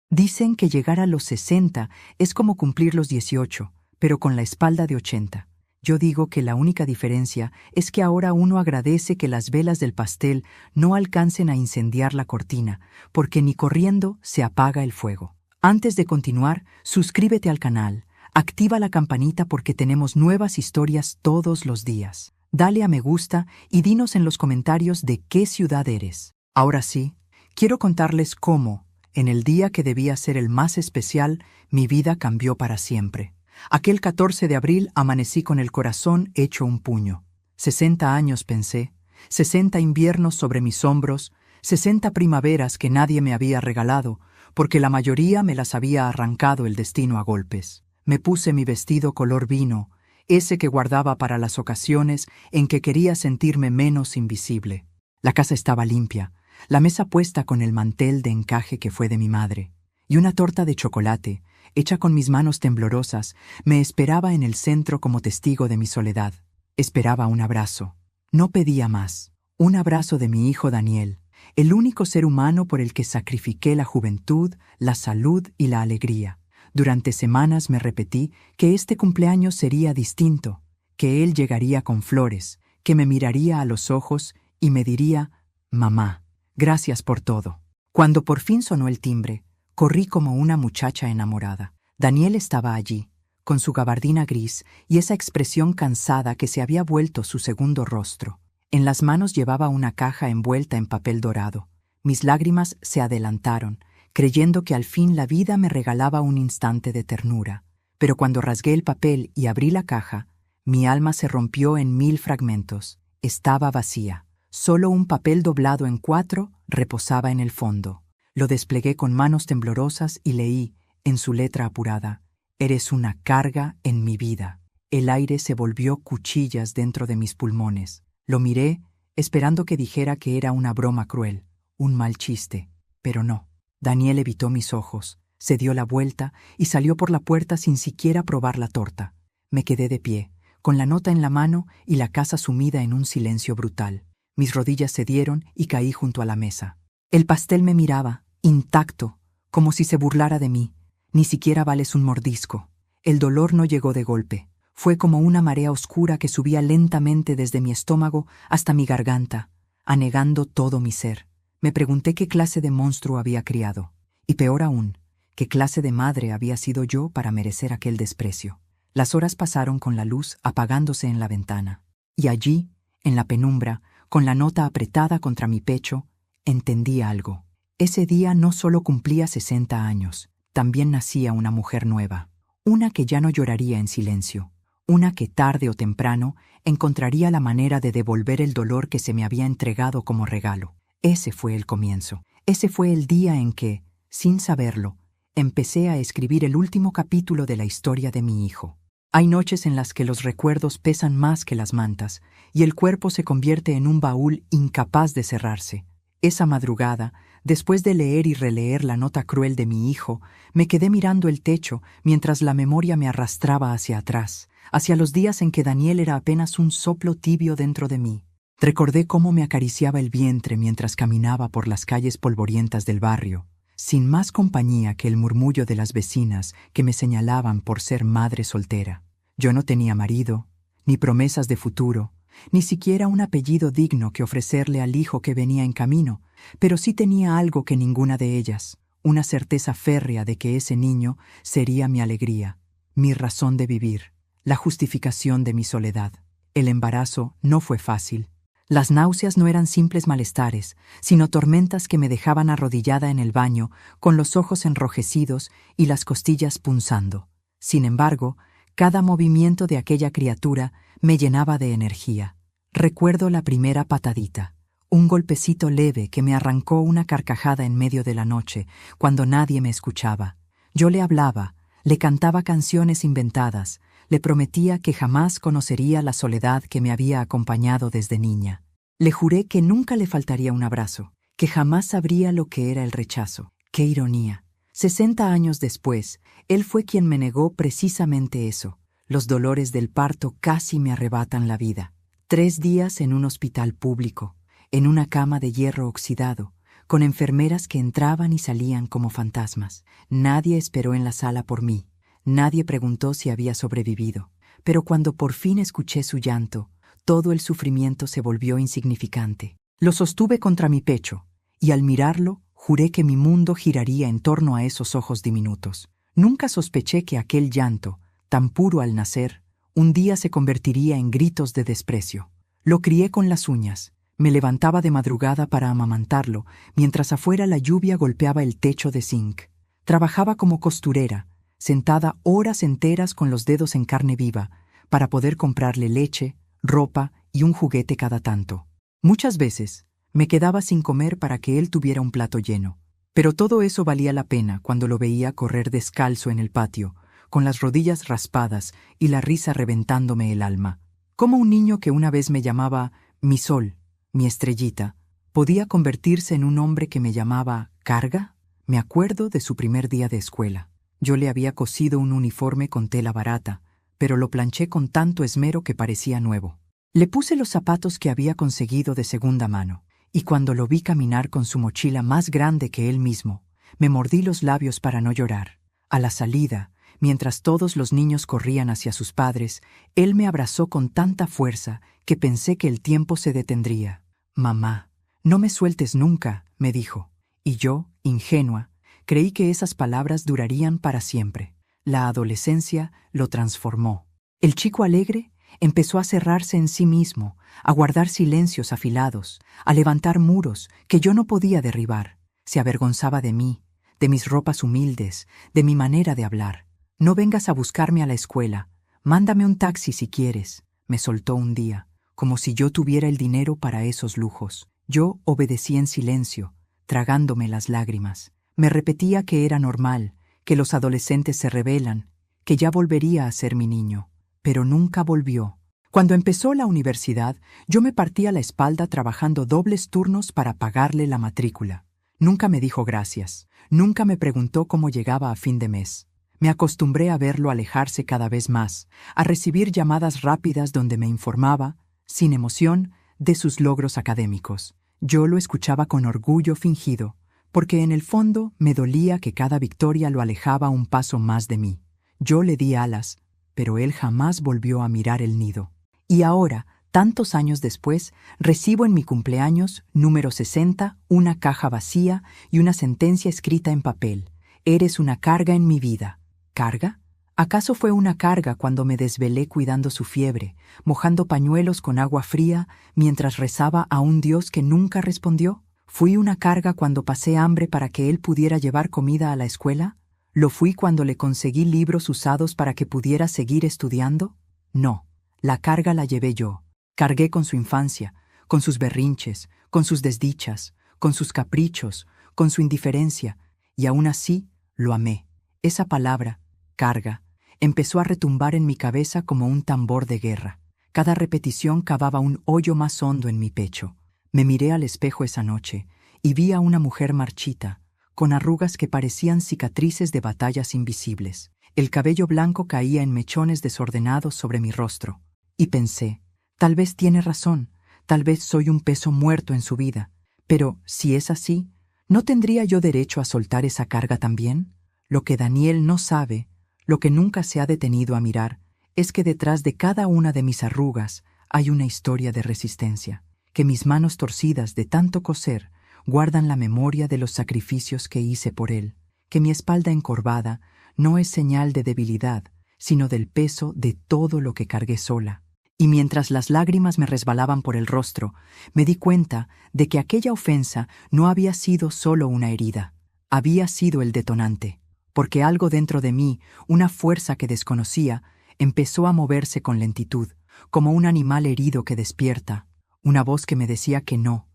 Dicen que llegar a los 60 es como cumplir los 18, pero con la espalda de 80. Yo digo que la única diferencia es que ahora uno agradece que las velas del pastel no alcancen a incendiar la cortina, porque ni corriendo se apaga el fuego. Antes de continuar, suscríbete al canal, activa la campanita porque tenemos nuevas historias todos los días. Dale a me gusta y dinos en los comentarios de qué ciudad eres. Ahora sí, quiero contarles cómo, en el día que debía ser el más especial, mi vida cambió para siempre. Aquel 14 de abril amanecí con el corazón hecho un puño. 60 años pensé, 60 inviernos sobre mis hombros, 60 primaveras que nadie me había regalado, porque la mayoría me las había arrancado el destino a golpes. Me puse mi vestido color vino, ese que guardaba para las ocasiones en que quería sentirme menos invisible. La casa estaba limpia, la mesa puesta con el mantel de encaje que fue de mi madre, y una torta de chocolate, hecha con mis manos temblorosas, me esperaba en el centro como testigo de mi soledad. Esperaba un abrazo. No pedía más. Un abrazo de mi hijo Daniel, el único ser humano por el que sacrifiqué la juventud, la salud y la alegría. Durante semanas me repetí que este cumpleaños sería distinto, que él llegaría con flores, que me miraría a los ojos y me diría: «Mamá, gracias por todo». Cuando por fin sonó el timbre, corrí como una muchacha enamorada. Daniel estaba allí, con su gabardina gris y esa expresión cansada que se había vuelto su segundo rostro. En las manos llevaba una caja envuelta en papel dorado. Mis lágrimas se adelantaron, creyendo que al fin la vida me regalaba un instante de ternura. Pero cuando rasgué el papel y abrí la caja, mi alma se rompió en 1000 fragmentos. Estaba vacía. Solo un papel doblado en 4 reposaba en el fondo. Lo desplegué con manos temblorosas y leí, en su letra apurada: «Eres una carga en mi vida». El aire se volvió cuchillas dentro de mis pulmones. Lo miré, esperando que dijera que era una broma cruel, un mal chiste, pero no. Daniel evitó mis ojos, se dio la vuelta y salió por la puerta sin siquiera probar la torta. Me quedé de pie, con la nota en la mano y la casa sumida en un silencio brutal. Mis rodillas cedieron y caí junto a la mesa. El pastel me miraba, intacto, como si se burlara de mí. Ni siquiera vales un mordisco. El dolor no llegó de golpe. Fue como una marea oscura que subía lentamente desde mi estómago hasta mi garganta, anegando todo mi ser. Me pregunté qué clase de monstruo había criado. Y peor aún, qué clase de madre había sido yo para merecer aquel desprecio. Las horas pasaron con la luz apagándose en la ventana. Y allí, en la penumbra, con la nota apretada contra mi pecho, entendí algo. Ese día no solo cumplía 60 años, también nacía una mujer nueva. Una que ya no lloraría en silencio. Una que tarde o temprano encontraría la manera de devolver el dolor que se me había entregado como regalo. Ese fue el comienzo. Ese fue el día en que, sin saberlo, empecé a escribir el último capítulo de la historia de mi hijo. Hay noches en las que los recuerdos pesan más que las mantas y el cuerpo se convierte en un baúl incapaz de cerrarse. Esa madrugada, después de leer y releer la nota cruel de mi hijo, me quedé mirando el techo mientras la memoria me arrastraba hacia atrás, hacia los días en que Daniel era apenas un soplo tibio dentro de mí. Recordé cómo me acariciaba el vientre mientras caminaba por las calles polvorientas del barrio, sin más compañía que el murmullo de las vecinas que me señalaban por ser madre soltera. Yo no tenía marido, ni promesas de futuro, ni siquiera un apellido digno que ofrecerle al hijo que venía en camino, pero sí tenía algo que ninguna de ellas, una certeza férrea de que ese niño sería mi alegría, mi razón de vivir, la justificación de mi soledad. El embarazo no fue fácil. Las náuseas no eran simples malestares, sino tormentas que me dejaban arrodillada en el baño, con los ojos enrojecidos y las costillas punzando. Sin embargo, cada movimiento de aquella criatura me llenaba de energía. Recuerdo la primera patadita, un golpecito leve que me arrancó una carcajada en medio de la noche, cuando nadie me escuchaba. Yo le hablaba, le cantaba canciones inventadas, le prometía que jamás conocería la soledad que me había acompañado desde niña. Le juré que nunca le faltaría un abrazo, que jamás sabría lo que era el rechazo. ¡Qué ironía! 60 años después, él fue quien me negó precisamente eso. Los dolores del parto casi me arrebatan la vida. 3 días en un hospital público, en una cama de hierro oxidado, con enfermeras que entraban y salían como fantasmas. Nadie esperó en la sala por mí. Nadie preguntó si había sobrevivido. Pero cuando por fin escuché su llanto, todo el sufrimiento se volvió insignificante. Lo sostuve contra mi pecho, y al mirarlo, juré que mi mundo giraría en torno a esos ojos diminutos. Nunca sospeché que aquel llanto, tan puro al nacer, un día se convertiría en gritos de desprecio. Lo crié con las uñas. Me levantaba de madrugada para amamantarlo, mientras afuera la lluvia golpeaba el techo de zinc. Trabajaba como costurera, sentada horas enteras con los dedos en carne viva, para poder comprarle leche, ropa y un juguete cada tanto. Muchas veces me quedaba sin comer para que él tuviera un plato lleno. Pero todo eso valía la pena cuando lo veía correr descalzo en el patio, con las rodillas raspadas y la risa reventándome el alma. Como un niño que una vez me llamaba mi sol, mi estrellita, podía convertirse en un hombre que me llamaba carga. Me acuerdo de su primer día de escuela. Yo le había cosido un uniforme con tela barata, pero lo planché con tanto esmero que parecía nuevo. Le puse los zapatos que había conseguido de segunda mano, y cuando lo vi caminar con su mochila más grande que él mismo, me mordí los labios para no llorar. A la salida, mientras todos los niños corrían hacia sus padres, él me abrazó con tanta fuerza que pensé que el tiempo se detendría. «Mamá, no me sueltes nunca», me dijo. Y yo, ingenua, creí que esas palabras durarían para siempre. La adolescencia lo transformó. El chico alegre empezó a cerrarse en sí mismo, a guardar silencios afilados, a levantar muros que yo no podía derribar. Se avergonzaba de mí, de mis ropas humildes, de mi manera de hablar. «No vengas a buscarme a la escuela. Mándame un taxi si quieres», me soltó un día, como si yo tuviera el dinero para esos lujos. Yo obedecí en silencio, tragándome las lágrimas. Me repetía que era normal, que los adolescentes se rebelan, que ya volvería a ser mi niño. Pero nunca volvió. Cuando empezó la universidad, yo me partía la espalda trabajando dobles turnos para pagarle la matrícula. Nunca me dijo gracias. Nunca me preguntó cómo llegaba a fin de mes. Me acostumbré a verlo alejarse cada vez más, a recibir llamadas rápidas donde me informaba, sin emoción, de sus logros académicos. Yo lo escuchaba con orgullo fingido, porque en el fondo me dolía que cada victoria lo alejaba un paso más de mí. Yo le di alas, pero él jamás volvió a mirar el nido. Y ahora, tantos años después, recibo en mi cumpleaños, número 60, una caja vacía y una sentencia escrita en papel. «Eres una carga en mi vida». ¿Carga? ¿Acaso fue una carga cuando me desvelé cuidando su fiebre, mojando pañuelos con agua fría mientras rezaba a un Dios que nunca respondió? ¿Fui una carga cuando pasé hambre para que él pudiera llevar comida a la escuela? ¿Lo fui cuando le conseguí libros usados para que pudiera seguir estudiando? No, la carga la llevé yo. Cargué con su infancia, con sus berrinches, con sus desdichas, con sus caprichos, con su indiferencia, y aún así lo amé. Esa palabra, carga, empezó a retumbar en mi cabeza como un tambor de guerra. Cada repetición cavaba un hoyo más hondo en mi pecho. Me miré al espejo esa noche y vi a una mujer marchita, con arrugas que parecían cicatrices de batallas invisibles. El cabello blanco caía en mechones desordenados sobre mi rostro. Y pensé, tal vez tiene razón, tal vez soy un peso muerto en su vida. Pero, si es así, ¿no tendría yo derecho a soltar esa carga también? Lo que Daniel no sabe, lo que nunca se ha detenido a mirar, es que detrás de cada una de mis arrugas hay una historia de resistencia, que mis manos torcidas de tanto coser guardan la memoria de los sacrificios que hice por él, que mi espalda encorvada no es señal de debilidad, sino del peso de todo lo que cargué sola. Y mientras las lágrimas me resbalaban por el rostro, me di cuenta de que aquella ofensa no había sido solo una herida, había sido el detonante, porque algo dentro de mí, una fuerza que desconocía, empezó a moverse con lentitud, como un animal herido que despierta, una voz que me decía que no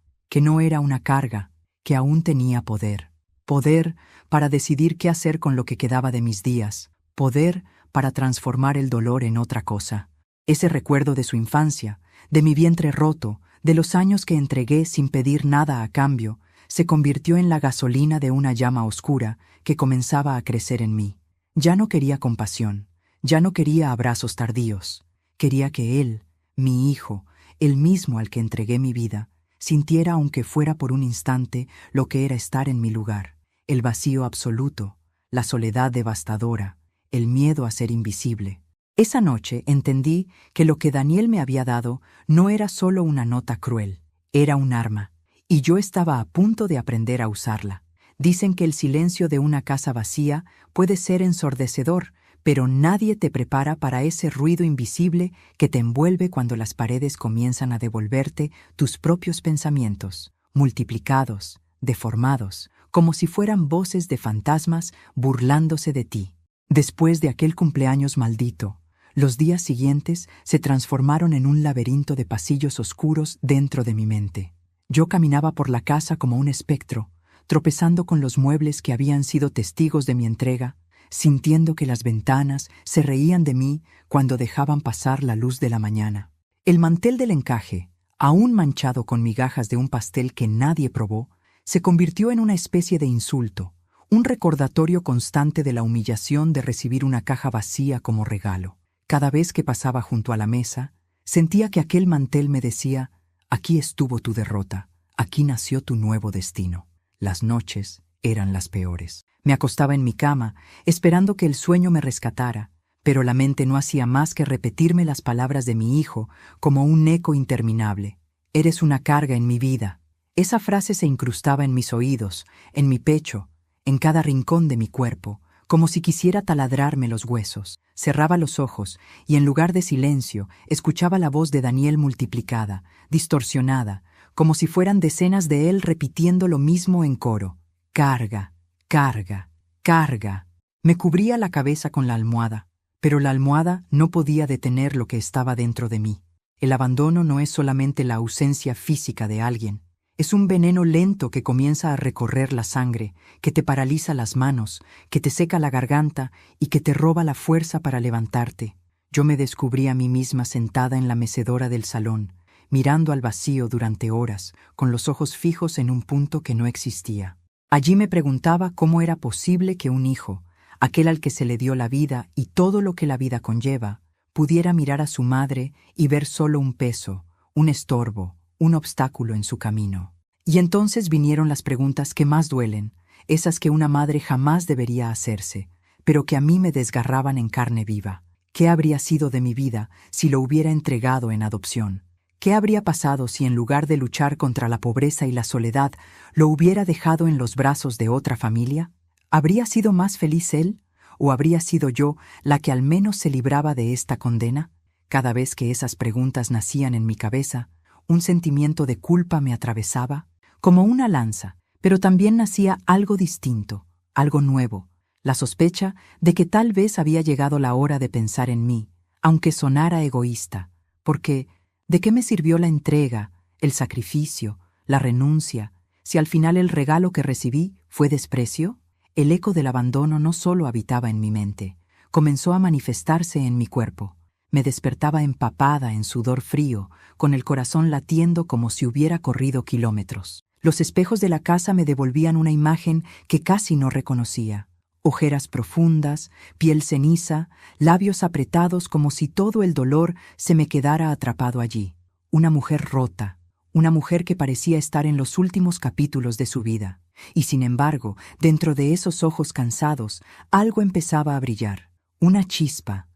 era una carga, que aún tenía poder. Poder para decidir qué hacer con lo que quedaba de mis días, poder para transformar el dolor en otra cosa. Ese recuerdo de su infancia, de mi vientre roto, de los años que entregué sin pedir nada a cambio, se convirtió en la gasolina de una llama oscura que comenzaba a crecer en mí. Ya no quería compasión, ya no quería abrazos tardíos. Quería que él, mi hijo, el mismo al que entregué mi vida, sintiera aunque fuera por un instante lo que era estar en mi lugar, el vacío absoluto, la soledad devastadora, el miedo a ser invisible. Esa noche entendí que lo que Daniel me había dado no era solo una nota cruel, era un arma, y yo estaba a punto de aprender a usarla. Dicen que el silencio de una casa vacía puede ser ensordecedor, pero nadie te prepara para ese ruido invisible que te envuelve cuando las paredes comienzan a devolverte tus propios pensamientos, multiplicados, deformados, como si fueran voces de fantasmas burlándose de ti. Después de aquel cumpleaños maldito, los días siguientes se transformaron en un laberinto de pasillos oscuros dentro de mi mente. Yo caminaba por la casa como un espectro, tropezando con los muebles que habían sido testigos de mi entrega, sintiendo que las ventanas se reían de mí cuando dejaban pasar la luz de la mañana. El mantel del encaje, aún manchado con migajas de un pastel que nadie probó, se convirtió en una especie de insulto, un recordatorio constante de la humillación de recibir una caja vacía como regalo. Cada vez que pasaba junto a la mesa, sentía que aquel mantel me decía: aquí estuvo tu derrota, aquí nació tu nuevo destino. Las noches eran las peores. Me acostaba en mi cama, esperando que el sueño me rescatara, pero la mente no hacía más que repetirme las palabras de mi hijo como un eco interminable. Eres una carga en mi vida. Esa frase se incrustaba en mis oídos, en mi pecho, en cada rincón de mi cuerpo, como si quisiera taladrarme los huesos. Cerraba los ojos y en lugar de silencio escuchaba la voz de Daniel multiplicada, distorsionada, como si fueran decenas de él repitiendo lo mismo en coro. Carga, carga, carga. Me cubría la cabeza con la almohada, pero la almohada no podía detener lo que estaba dentro de mí. El abandono no es solamente la ausencia física de alguien, es un veneno lento que comienza a recorrer la sangre, que te paraliza las manos, que te seca la garganta y que te roba la fuerza para levantarte. Yo me descubrí a mí misma sentada en la mecedora del salón, mirando al vacío durante horas, con los ojos fijos en un punto que no existía. Allí me preguntaba cómo era posible que un hijo, aquel al que se le dio la vida y todo lo que la vida conlleva, pudiera mirar a su madre y ver solo un peso, un estorbo, un obstáculo en su camino. Y entonces vinieron las preguntas que más duelen, esas que una madre jamás debería hacerse, pero que a mí me desgarraban en carne viva. ¿Qué habría sido de mi vida si lo hubiera entregado en adopción? ¿Qué habría pasado si en lugar de luchar contra la pobreza y la soledad, lo hubiera dejado en los brazos de otra familia? ¿Habría sido más feliz él? ¿O habría sido yo la que al menos se libraba de esta condena? Cada vez que esas preguntas nacían en mi cabeza, un sentimiento de culpa me atravesaba, como una lanza, pero también nacía algo distinto, algo nuevo, la sospecha de que tal vez había llegado la hora de pensar en mí, aunque sonara egoísta, porque ¿de qué me sirvió la entrega, el sacrificio, la renuncia, si al final el regalo que recibí fue desprecio? El eco del abandono no solo habitaba en mi mente, comenzó a manifestarse en mi cuerpo. Me despertaba empapada en sudor frío, con el corazón latiendo como si hubiera corrido kilómetros. Los espejos de la casa me devolvían una imagen que casi no reconocía. Ojeras profundas, piel ceniza, labios apretados como si todo el dolor se me quedara atrapado allí. Una mujer rota, una mujer que parecía estar en los últimos capítulos de su vida. Y sin embargo, dentro de esos ojos cansados, algo empezaba a brillar. Una chispa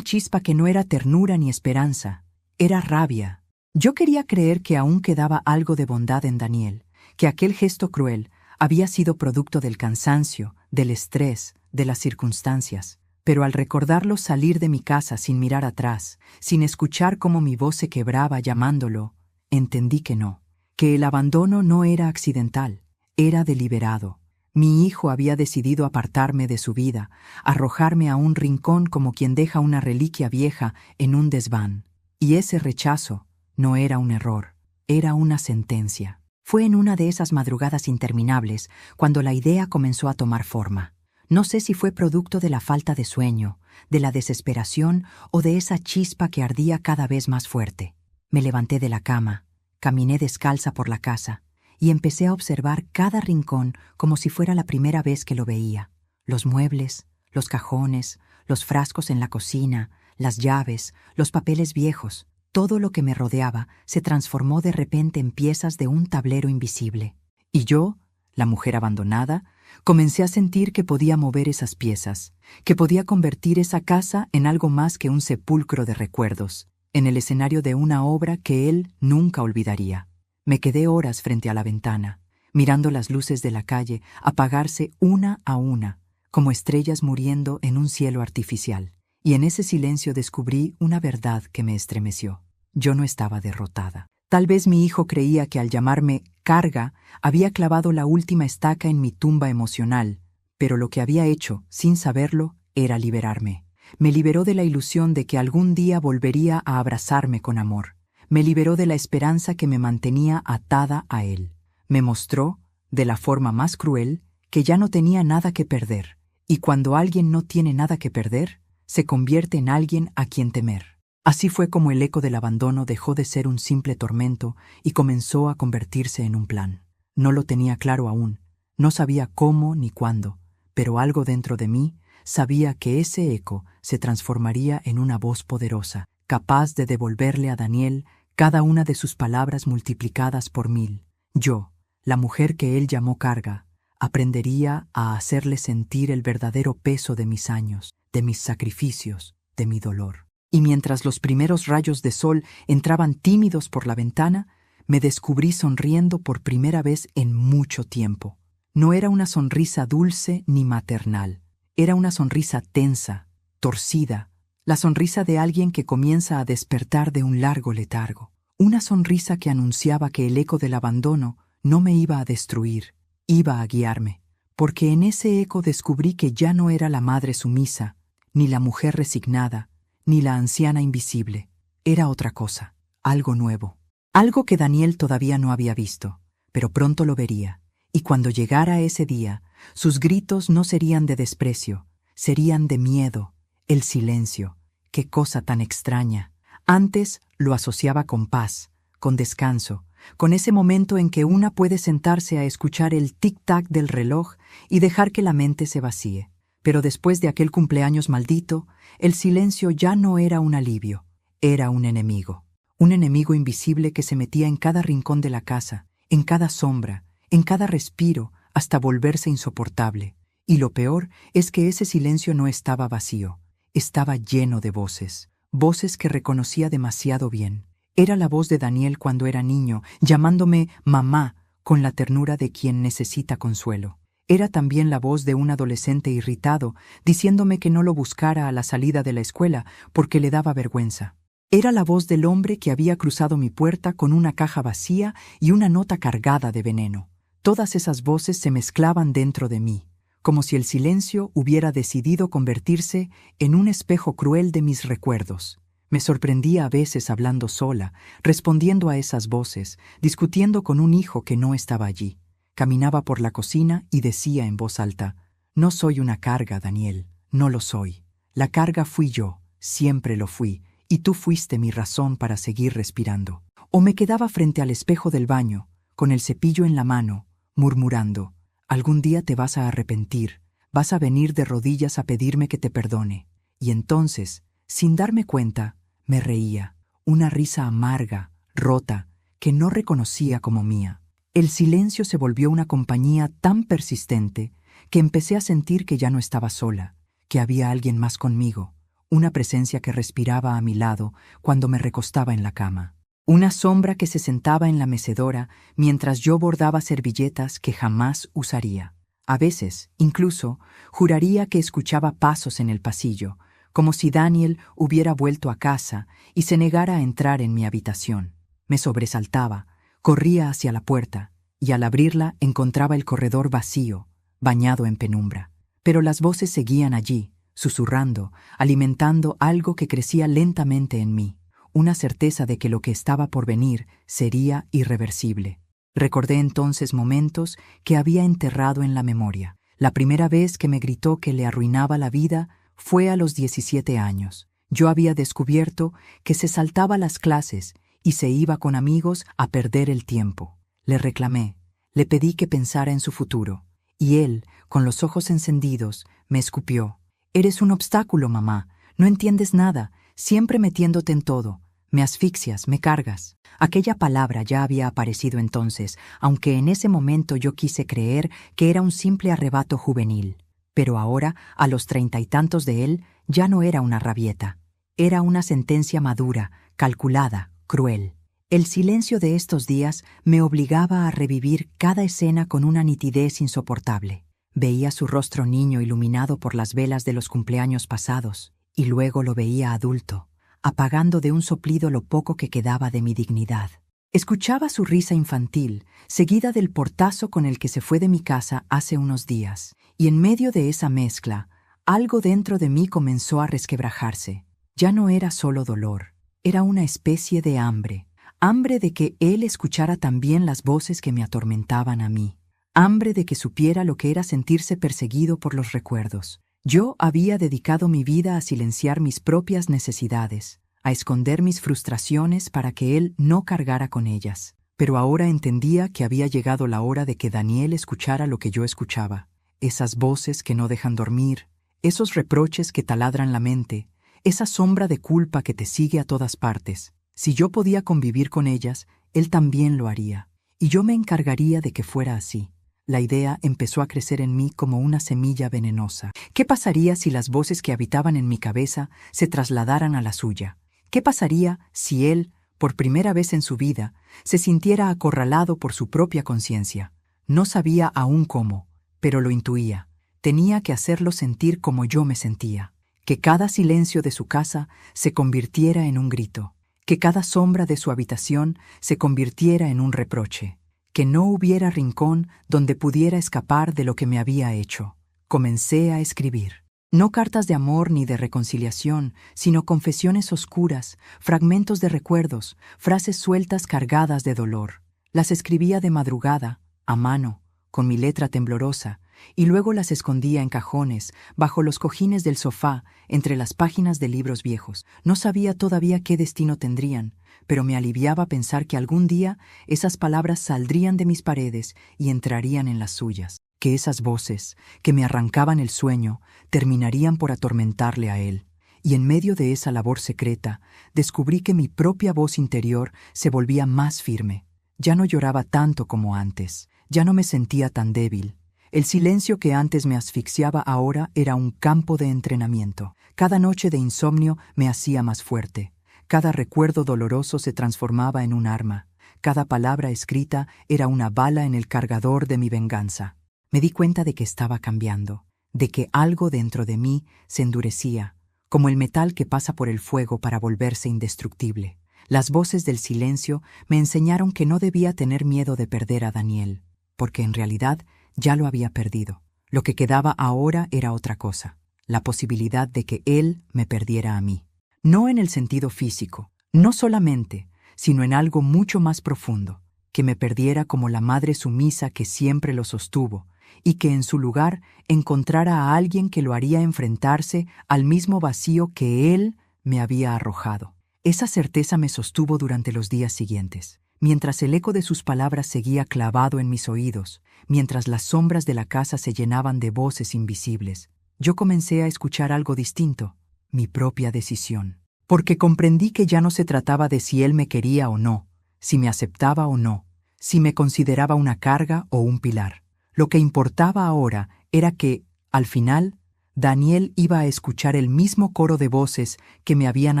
que no era ternura ni esperanza, era rabia. Yo quería creer que aún quedaba algo de bondad en Daniel, que aquel gesto cruel había sido producto del cansancio, del estrés, de las circunstancias. Pero al recordarlo salir de mi casa sin mirar atrás, sin escuchar cómo mi voz se quebraba llamándolo, entendí que no, que el abandono no era accidental, era deliberado. Mi hijo había decidido apartarme de su vida, arrojarme a un rincón como quien deja una reliquia vieja en un desván. Y ese rechazo no era un error, era una sentencia. Fue en una de esas madrugadas interminables cuando la idea comenzó a tomar forma. No sé si fue producto de la falta de sueño, de la desesperación o de esa chispa que ardía cada vez más fuerte. Me levanté de la cama, caminé descalza por la casa, y empecé a observar cada rincón como si fuera la primera vez que lo veía. Los muebles, los cajones, los frascos en la cocina, las llaves, los papeles viejos. Todo lo que me rodeaba se transformó de repente en piezas de un tablero invisible. Y yo, la mujer abandonada, comencé a sentir que podía mover esas piezas, que podía convertir esa casa en algo más que un sepulcro de recuerdos, en el escenario de una obra que él nunca olvidaría. Me quedé horas frente a la ventana, mirando las luces de la calle apagarse una a una, como estrellas muriendo en un cielo artificial. Y en ese silencio descubrí una verdad que me estremeció. Yo no estaba derrotada. Tal vez mi hijo creía que al llamarme carga había clavado la última estaca en mi tumba emocional, pero lo que había hecho, sin saberlo, era liberarme. Me liberó de la ilusión de que algún día volvería a abrazarme con amor. Me liberó de la esperanza que me mantenía atada a él. Me mostró, de la forma más cruel, que ya no tenía nada que perder. Y cuando alguien no tiene nada que perder, se convierte en alguien a quien temer. Así fue como el eco del abandono dejó de ser un simple tormento y comenzó a convertirse en un plan. No lo tenía claro aún, no sabía cómo ni cuándo, pero algo dentro de mí sabía que ese eco se transformaría en una voz poderosa, capaz de devolverle a Daniel cada una de sus palabras multiplicadas por 1000. Yo, la mujer que él llamó carga, aprendería a hacerle sentir el verdadero peso de mis años, de mis sacrificios, de mi dolor. Y mientras los primeros rayos de sol entraban tímidos por la ventana, me descubrí sonriendo por primera vez en mucho tiempo. No era una sonrisa dulce ni maternal, era una sonrisa tensa, torcida, la sonrisa de alguien que comienza a despertar de un largo letargo. Una sonrisa que anunciaba que el eco del abandono no me iba a destruir, iba a guiarme, porque en ese eco descubrí que ya no era la madre sumisa, ni la mujer resignada, ni la anciana invisible. Era otra cosa, algo nuevo, algo que Daniel todavía no había visto, pero pronto lo vería, y cuando llegara ese día, sus gritos no serían de desprecio, serían de miedo, el silencio. Qué cosa tan extraña. Antes lo asociaba con paz, con descanso, con ese momento en que una puede sentarse a escuchar el tic-tac del reloj y dejar que la mente se vacíe. Pero después de aquel cumpleaños maldito, el silencio ya no era un alivio, era un enemigo invisible que se metía en cada rincón de la casa, en cada sombra, en cada respiro, hasta volverse insoportable. Y lo peor es que ese silencio no estaba vacío, estaba lleno de voces, voces que reconocía demasiado bien. Era la voz de Daniel cuando era niño, llamándome mamá con la ternura de quien necesita consuelo. Era también la voz de un adolescente irritado, diciéndome que no lo buscara a la salida de la escuela porque le daba vergüenza. Era la voz del hombre que había cruzado mi puerta con una caja vacía y una nota cargada de veneno. Todas esas voces se mezclaban dentro de mí, como si el silencio hubiera decidido convertirse en un espejo cruel de mis recuerdos. Me sorprendía a veces hablando sola, respondiendo a esas voces, discutiendo con un hijo que no estaba allí. Caminaba por la cocina y decía en voz alta: «No soy una carga, Daniel, no lo soy. La carga fui yo, siempre lo fui, y tú fuiste mi razón para seguir respirando». O me quedaba frente al espejo del baño, con el cepillo en la mano, murmurando: «Algún día te vas a arrepentir, vas a venir de rodillas a pedirme que te perdone». Y entonces, sin darme cuenta, me reía, una risa amarga, rota, que no reconocía como mía. El silencio se volvió una compañía tan persistente que empecé a sentir que ya no estaba sola, que había alguien más conmigo, una presencia que respiraba a mi lado cuando me recostaba en la cama, una sombra que se sentaba en la mecedora mientras yo bordaba servilletas que jamás usaría. A veces, incluso, juraría que escuchaba pasos en el pasillo, como si Daniel hubiera vuelto a casa y se negara a entrar en mi habitación. Me sobresaltaba, corría hacia la puerta, y al abrirla encontraba el corredor vacío, bañado en penumbra. Pero las voces seguían allí, susurrando, alimentando algo que crecía lentamente en mí, una certeza de que lo que estaba por venir sería irreversible. Recordé entonces momentos que había enterrado en la memoria. La primera vez que me gritó que le arruinaba la vida fue a los 17 años. Yo había descubierto que se saltaba las clases y se iba con amigos a perder el tiempo. Le reclamé, le pedí que pensara en su futuro, y él, con los ojos encendidos, me escupió. «Eres un obstáculo, mamá, no entiendes nada, siempre metiéndote en todo». Me asfixias, me cargas. Aquella palabra ya había aparecido entonces, aunque en ese momento yo quise creer que era un simple arrebato juvenil. Pero ahora, a los 30 y tantos de él, ya no era una rabieta. Era una sentencia madura, calculada, cruel. El silencio de estos días me obligaba a revivir cada escena con una nitidez insoportable. Veía su rostro niño iluminado por las velas de los cumpleaños pasados, y luego lo veía adulto, apagando de un soplido lo poco que quedaba de mi dignidad. Escuchaba su risa infantil, seguida del portazo con el que se fue de mi casa hace unos días, y en medio de esa mezcla, algo dentro de mí comenzó a resquebrajarse. Ya no era solo dolor, era una especie de hambre. Hambre de que él escuchara también las voces que me atormentaban a mí. Hambre de que supiera lo que era sentirse perseguido por los recuerdos. Yo había dedicado mi vida a silenciar mis propias necesidades, a esconder mis frustraciones para que él no cargara con ellas. Pero ahora entendía que había llegado la hora de que Daniel escuchara lo que yo escuchaba. Esas voces que no dejan dormir, esos reproches que taladran la mente, esa sombra de culpa que te sigue a todas partes. Si yo podía convivir con ellas, él también lo haría, y yo me encargaría de que fuera así. La idea empezó a crecer en mí como una semilla venenosa. ¿Qué pasaría si las voces que habitaban en mi cabeza se trasladaran a la suya? ¿Qué pasaría si él, por primera vez en su vida, se sintiera acorralado por su propia conciencia? No sabía aún cómo, pero lo intuía. Tenía que hacerlo sentir como yo me sentía. Que cada silencio de su casa se convirtiera en un grito. Que cada sombra de su habitación se convirtiera en un reproche, que no hubiera rincón donde pudiera escapar de lo que me había hecho. Comencé a escribir. No cartas de amor ni de reconciliación, sino confesiones oscuras, fragmentos de recuerdos, frases sueltas cargadas de dolor. Las escribía de madrugada, a mano, con mi letra temblorosa, y luego las escondía en cajones, bajo los cojines del sofá, entre las páginas de libros viejos. No sabía todavía qué destino tendrían, pero me aliviaba pensar que algún día esas palabras saldrían de mis paredes y entrarían en las suyas, que esas voces, que me arrancaban el sueño, terminarían por atormentarle a él. Y en medio de esa labor secreta, descubrí que mi propia voz interior se volvía más firme. Ya no lloraba tanto como antes, ya no me sentía tan débil. El silencio que antes me asfixiaba ahora era un campo de entrenamiento. Cada noche de insomnio me hacía más fuerte. Cada recuerdo doloroso se transformaba en un arma. Cada palabra escrita era una bala en el cargador de mi venganza. Me di cuenta de que estaba cambiando, de que algo dentro de mí se endurecía, como el metal que pasa por el fuego para volverse indestructible. Las voces del silencio me enseñaron que no debía tener miedo de perder a Daniel, porque en realidad ya lo había perdido. Lo que quedaba ahora era otra cosa, la posibilidad de que él me perdiera a mí. No en el sentido físico, no solamente, sino en algo mucho más profundo, que me perdiera como la madre sumisa que siempre lo sostuvo, y que en su lugar encontrara a alguien que lo haría enfrentarse al mismo vacío que él me había arrojado. Esa certeza me sostuvo durante los días siguientes. Mientras el eco de sus palabras seguía clavado en mis oídos, mientras las sombras de la casa se llenaban de voces invisibles, yo comencé a escuchar algo distinto, mi propia decisión. Porque comprendí que ya no se trataba de si él me quería o no, si me aceptaba o no, si me consideraba una carga o un pilar. Lo que importaba ahora era que, al final, Daniel iba a escuchar el mismo coro de voces que me habían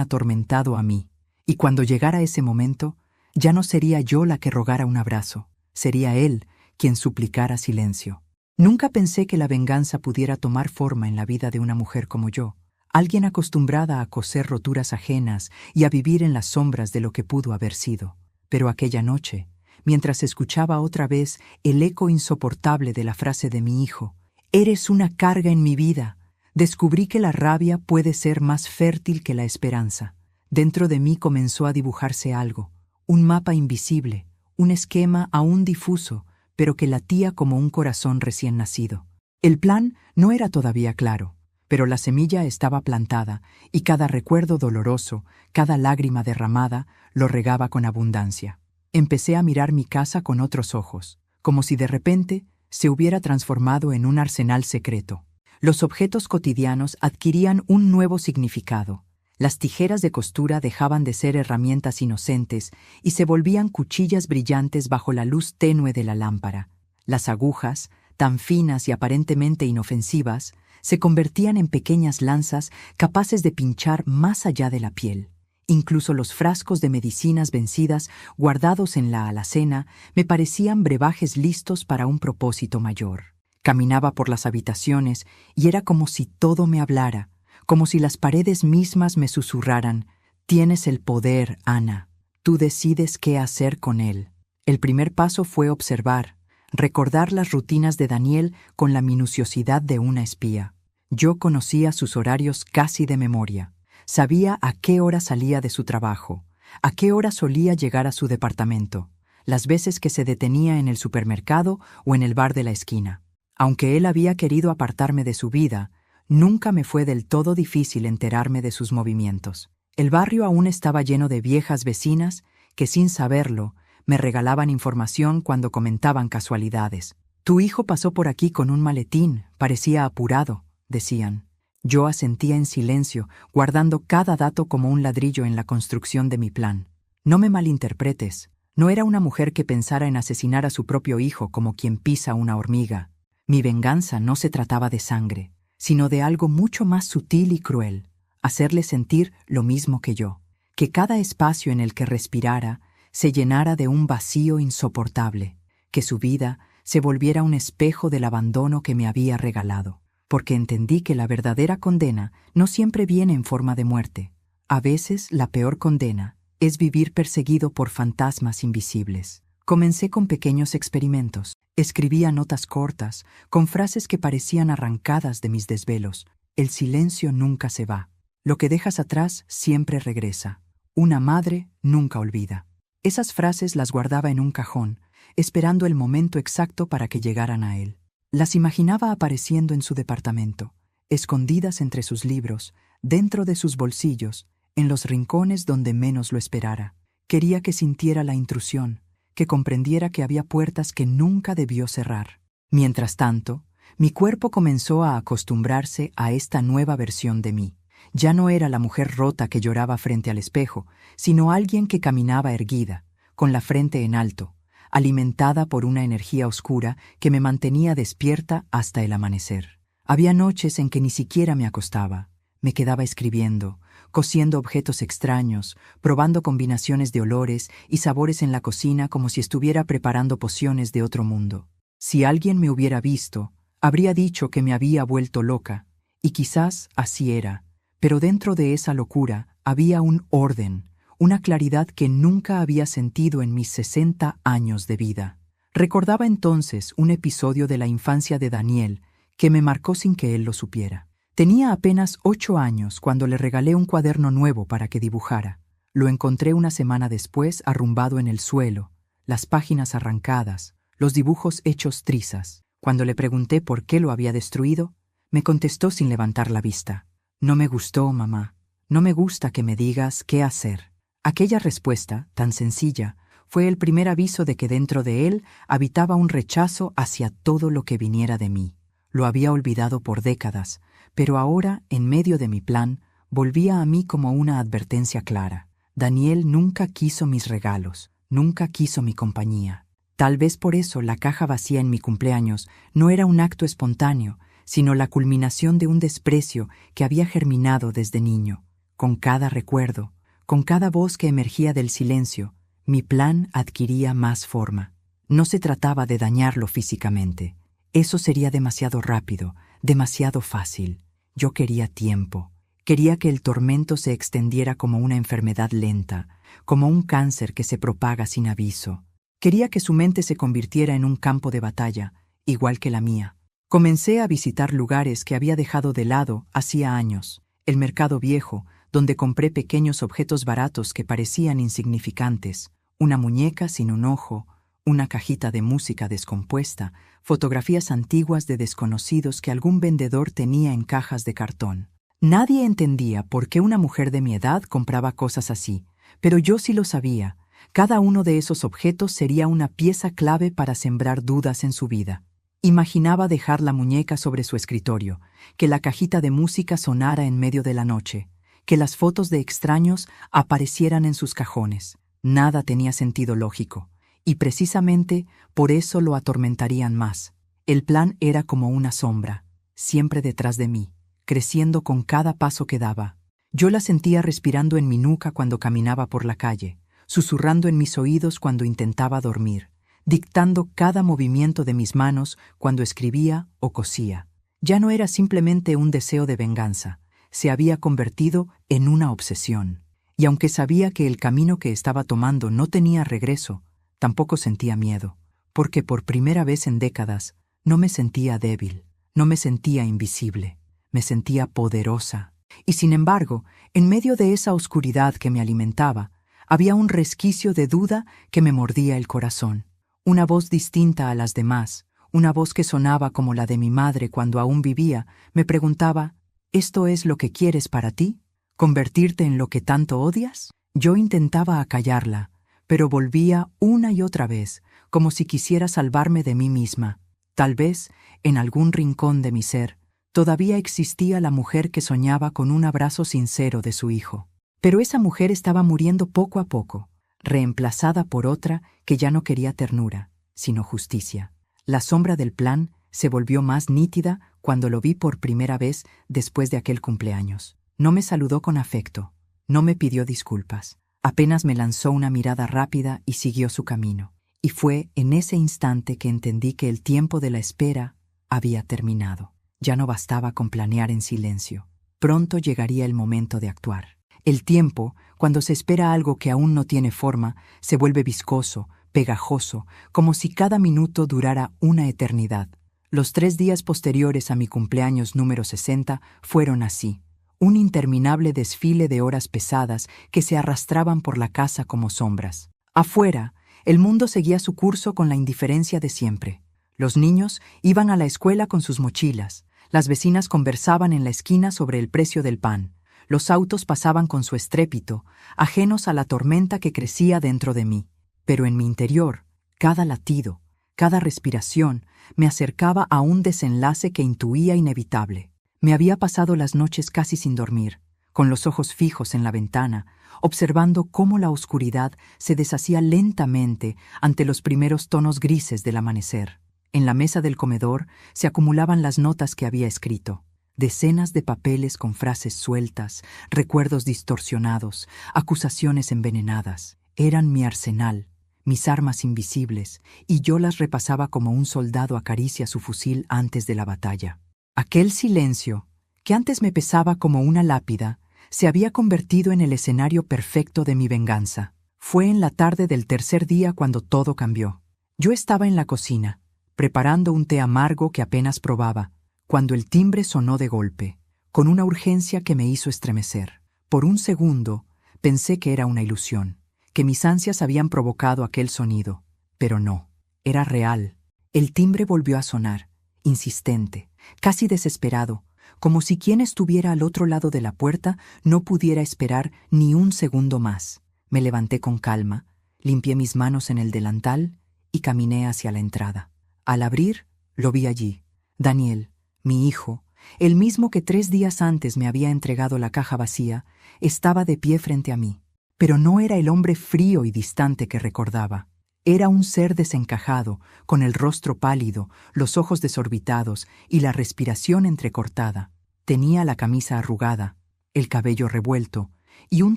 atormentado a mí, y cuando llegara ese momento, ya no sería yo la que rogara un abrazo, sería él quien suplicara silencio. Nunca pensé que la venganza pudiera tomar forma en la vida de una mujer como yo, alguien acostumbrada a coser roturas ajenas y a vivir en las sombras de lo que pudo haber sido. Pero aquella noche, mientras escuchaba otra vez el eco insoportable de la frase de mi hijo, «Eres una carga en mi vida», descubrí que la rabia puede ser más fértil que la esperanza. Dentro de mí comenzó a dibujarse algo, un mapa invisible, un esquema aún difuso, pero que latía como un corazón recién nacido. El plan no era todavía claro, pero la semilla estaba plantada y cada recuerdo doloroso, cada lágrima derramada, lo regaba con abundancia. Empecé a mirar mi casa con otros ojos, como si de repente se hubiera transformado en un arsenal secreto. Los objetos cotidianos adquirían un nuevo significado. Las tijeras de costura dejaban de ser herramientas inocentes y se volvían cuchillas brillantes bajo la luz tenue de la lámpara. Las agujas, tan finas y aparentemente inofensivas, se convertían en pequeñas lanzas capaces de pinchar más allá de la piel. Incluso los frascos de medicinas vencidas guardados en la alacena me parecían brebajes listos para un propósito mayor. Caminaba por las habitaciones y era como si todo me hablara, como si las paredes mismas me susurraran: «Tienes el poder, Ana. Tú decides qué hacer con él». El primer paso fue observar, recordar las rutinas de Daniel con la minuciosidad de una espía. Yo conocía sus horarios casi de memoria. Sabía a qué hora salía de su trabajo, a qué hora solía llegar a su departamento, las veces que se detenía en el supermercado o en el bar de la esquina. Aunque él había querido apartarme de su vida, nunca me fue del todo difícil enterarme de sus movimientos. El barrio aún estaba lleno de viejas vecinas que, sin saberlo, me regalaban información cuando comentaban casualidades. «Tu hijo pasó por aquí con un maletín, parecía apurado», decían. Yo asentía en silencio, guardando cada dato como un ladrillo en la construcción de mi plan. No me malinterpretes, no era una mujer que pensara en asesinar a su propio hijo como quien pisa una hormiga. Mi venganza no se trataba de sangre, sino de algo mucho más sutil y cruel: hacerle sentir lo mismo que yo, que cada espacio en el que respirara se llenara de un vacío insoportable, que su vida se volviera un espejo del abandono que me había regalado. Porque entendí que la verdadera condena no siempre viene en forma de muerte. A veces la peor condena es vivir perseguido por fantasmas invisibles. Comencé con pequeños experimentos. Escribía notas cortas, con frases que parecían arrancadas de mis desvelos. El silencio nunca se va. Lo que dejas atrás siempre regresa. Una madre nunca olvida. Esas frases las guardaba en un cajón, esperando el momento exacto para que llegaran a él. Las imaginaba apareciendo en su departamento, escondidas entre sus libros, dentro de sus bolsillos, en los rincones donde menos lo esperara. Quería que sintiera la intrusión, que comprendiera que había puertas que nunca debió cerrar. Mientras tanto, mi cuerpo comenzó a acostumbrarse a esta nueva versión de mí. Ya no era la mujer rota que lloraba frente al espejo, sino alguien que caminaba erguida, con la frente en alto, alimentada por una energía oscura que me mantenía despierta hasta el amanecer. Había noches en que ni siquiera me acostaba. Me quedaba escribiendo, cosiendo objetos extraños, probando combinaciones de olores y sabores en la cocina como si estuviera preparando pociones de otro mundo. Si alguien me hubiera visto, habría dicho que me había vuelto loca, y quizás así era, pero dentro de esa locura había un orden, una claridad que nunca había sentido en mis 60 años de vida. Recordaba entonces un episodio de la infancia de Daniel que me marcó sin que él lo supiera. Tenía apenas 8 años cuando le regalé un cuaderno nuevo para que dibujara. Lo encontré una semana después arrumbado en el suelo, las páginas arrancadas, los dibujos hechos trizas. Cuando le pregunté por qué lo había destruido, me contestó sin levantar la vista: «No me gustó, mamá. No me gusta que me digas qué hacer». Aquella respuesta, tan sencilla, fue el primer aviso de que dentro de él habitaba un rechazo hacia todo lo que viniera de mí. Lo había olvidado por décadas, pero ahora, en medio de mi plan, volvía a mí como una advertencia clara. Daniel nunca quiso mis regalos, nunca quiso mi compañía. Tal vez por eso la caja vacía en mi cumpleaños no era un acto espontáneo, sino la culminación de un desprecio que había germinado desde niño. Con cada recuerdo, con cada voz que emergía del silencio, mi plan adquiría más forma. No se trataba de dañarlo físicamente. Eso sería demasiado rápido, demasiado fácil. Yo quería tiempo. Quería que el tormento se extendiera como una enfermedad lenta, como un cáncer que se propaga sin aviso. Quería que su mente se convirtiera en un campo de batalla, igual que la mía. Comencé a visitar lugares que había dejado de lado hacía años. El mercado viejo, donde compré pequeños objetos baratos que parecían insignificantes, una muñeca sin un ojo, una cajita de música descompuesta, fotografías antiguas de desconocidos que algún vendedor tenía en cajas de cartón. Nadie entendía por qué una mujer de mi edad compraba cosas así, pero yo sí lo sabía. Cada uno de esos objetos sería una pieza clave para sembrar dudas en su vida. Imaginaba dejar la muñeca sobre su escritorio, que la cajita de música sonara en medio de la noche, que las fotos de extraños aparecieran en sus cajones. Nada tenía sentido lógico, y precisamente por eso lo atormentarían más. El plan era como una sombra, siempre detrás de mí, creciendo con cada paso que daba. Yo la sentía respirando en mi nuca cuando caminaba por la calle, susurrando en mis oídos cuando intentaba dormir, dictando cada movimiento de mis manos cuando escribía o cosía. Ya no era simplemente un deseo de venganza, se había convertido en una obsesión. Y aunque sabía que el camino que estaba tomando no tenía regreso, tampoco sentía miedo, porque por primera vez en décadas no me sentía débil, no me sentía invisible, me sentía poderosa. Y sin embargo, en medio de esa oscuridad que me alimentaba, había un resquicio de duda que me mordía el corazón. Una voz distinta a las demás, una voz que sonaba como la de mi madre cuando aún vivía, me preguntaba, ¿esto es lo que quieres para ti? ¿Convertirte en lo que tanto odias? Yo intentaba acallarla, pero volvía una y otra vez, como si quisiera salvarme de mí misma. Tal vez, en algún rincón de mi ser, todavía existía la mujer que soñaba con un abrazo sincero de su hijo. Pero esa mujer estaba muriendo poco a poco, reemplazada por otra que ya no quería ternura, sino justicia. La sombra del plan se volvió más nítida cuando lo vi por primera vez después de aquel cumpleaños. No me saludó con afecto, no me pidió disculpas. Apenas me lanzó una mirada rápida y siguió su camino. Y fue en ese instante que entendí que el tiempo de la espera había terminado. Ya no bastaba con planear en silencio. Pronto llegaría el momento de actuar. El tiempo, cuando se espera algo que aún no tiene forma, se vuelve viscoso, pegajoso, como si cada minuto durara una eternidad. Los 3 días posteriores a mi cumpleaños número 60 fueron así. Un interminable desfile de horas pesadas que se arrastraban por la casa como sombras. Afuera, el mundo seguía su curso con la indiferencia de siempre. Los niños iban a la escuela con sus mochilas, las vecinas conversaban en la esquina sobre el precio del pan, los autos pasaban con su estrépito, ajenos a la tormenta que crecía dentro de mí. Pero en mi interior, cada latido, cada respiración, me acercaba a un desenlace que intuía inevitable. Me había pasado las noches casi sin dormir, con los ojos fijos en la ventana, observando cómo la oscuridad se deshacía lentamente ante los primeros tonos grises del amanecer. En la mesa del comedor se acumulaban las notas que había escrito. Decenas de papeles con frases sueltas, recuerdos distorsionados, acusaciones envenenadas. Eran mi arsenal, mis armas invisibles, y yo las repasaba como un soldado acaricia su fusil antes de la batalla. Aquel silencio, que antes me pesaba como una lápida, se había convertido en el escenario perfecto de mi venganza. Fue en la tarde del tercer día cuando todo cambió. Yo estaba en la cocina, preparando un té amargo que apenas probaba, cuando el timbre sonó de golpe, con una urgencia que me hizo estremecer. Por un segundo, pensé que era una ilusión, que mis ansias habían provocado aquel sonido, pero no, era real. El timbre volvió a sonar, insistente, casi desesperado, como si quien estuviera al otro lado de la puerta no pudiera esperar ni un segundo más. Me levanté con calma, limpié mis manos en el delantal y caminé hacia la entrada. Al abrir, lo vi allí, Daniel, mi hijo, el mismo que 3 días antes me había entregado la caja vacía, estaba de pie frente a mí. Pero no era el hombre frío y distante que recordaba. Era un ser desencajado, con el rostro pálido, los ojos desorbitados y la respiración entrecortada. Tenía la camisa arrugada, el cabello revuelto, y un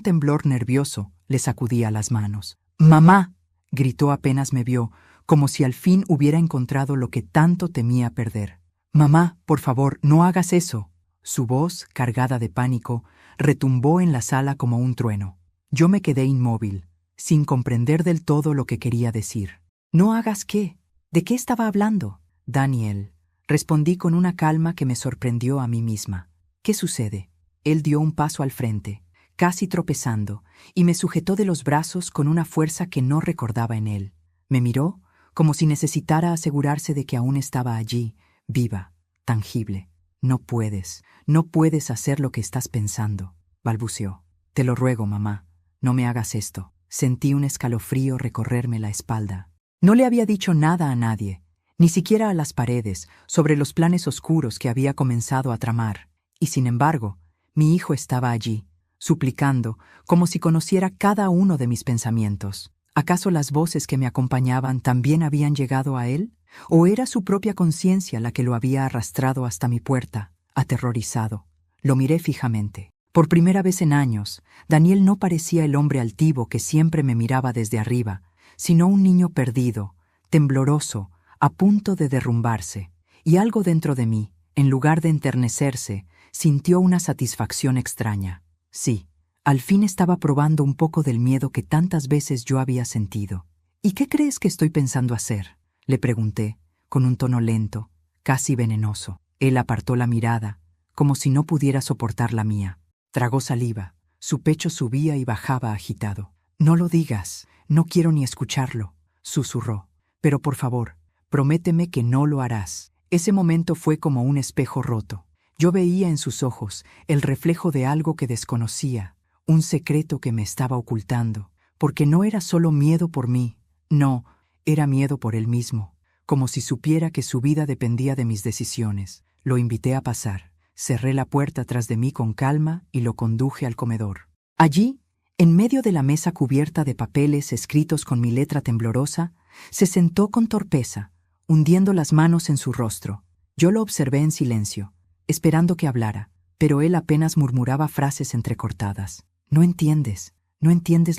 temblor nervioso le sacudía las manos. «¡Mamá!», gritó apenas me vio, como si al fin hubiera encontrado lo que tanto temía perder. «Mamá, por favor, no hagas eso». Su voz, cargada de pánico, retumbó en la sala como un trueno. Yo me quedé inmóvil, sin comprender del todo lo que quería decir. «¿No hagas qué? ¿De qué estaba hablando?» «Daniel», respondí con una calma que me sorprendió a mí misma. «¿Qué sucede?» Él dio un paso al frente, casi tropezando, y me sujetó de los brazos con una fuerza que no recordaba en él. Me miró como si necesitara asegurarse de que aún estaba allí, viva, tangible. «No puedes hacer lo que estás pensando», balbuceó. «Te lo ruego, mamá, no me hagas esto». Sentí un escalofrío recorrerme la espalda. No le había dicho nada a nadie, ni siquiera a las paredes, sobre los planes oscuros que había comenzado a tramar. Y sin embargo, mi hijo estaba allí, suplicando, como si conociera cada uno de mis pensamientos. ¿Acaso las voces que me acompañaban también habían llegado a él? ¿O era su propia conciencia la que lo había arrastrado hasta mi puerta, aterrorizado? Lo miré fijamente. Por primera vez en años, Daniel no parecía el hombre altivo que siempre me miraba desde arriba, sino un niño perdido, tembloroso, a punto de derrumbarse. Y algo dentro de mí, en lugar de enternecerse, sintió una satisfacción extraña. Sí, al fin estaba probando un poco del miedo que tantas veces yo había sentido. ¿Y qué crees que estoy pensando hacer?, le pregunté, con un tono lento, casi venenoso. Él apartó la mirada, como si no pudiera soportar la mía. Tragó saliva, su pecho subía y bajaba agitado. «No lo digas, no quiero ni escucharlo», susurró. «Pero por favor, prométeme que no lo harás». Ese momento fue como un espejo roto. Yo veía en sus ojos el reflejo de algo que desconocía, un secreto que me estaba ocultando, porque no era solo miedo por mí, no, era miedo por él mismo, como si supiera que su vida dependía de mis decisiones. Lo invité a pasar, cerré la puerta tras de mí con calma y lo conduje al comedor. Allí, en medio de la mesa cubierta de papeles escritos con mi letra temblorosa, se sentó con torpeza, hundiendo las manos en su rostro. Yo lo observé en silencio, esperando que hablara, pero él apenas murmuraba frases entrecortadas. No entiendes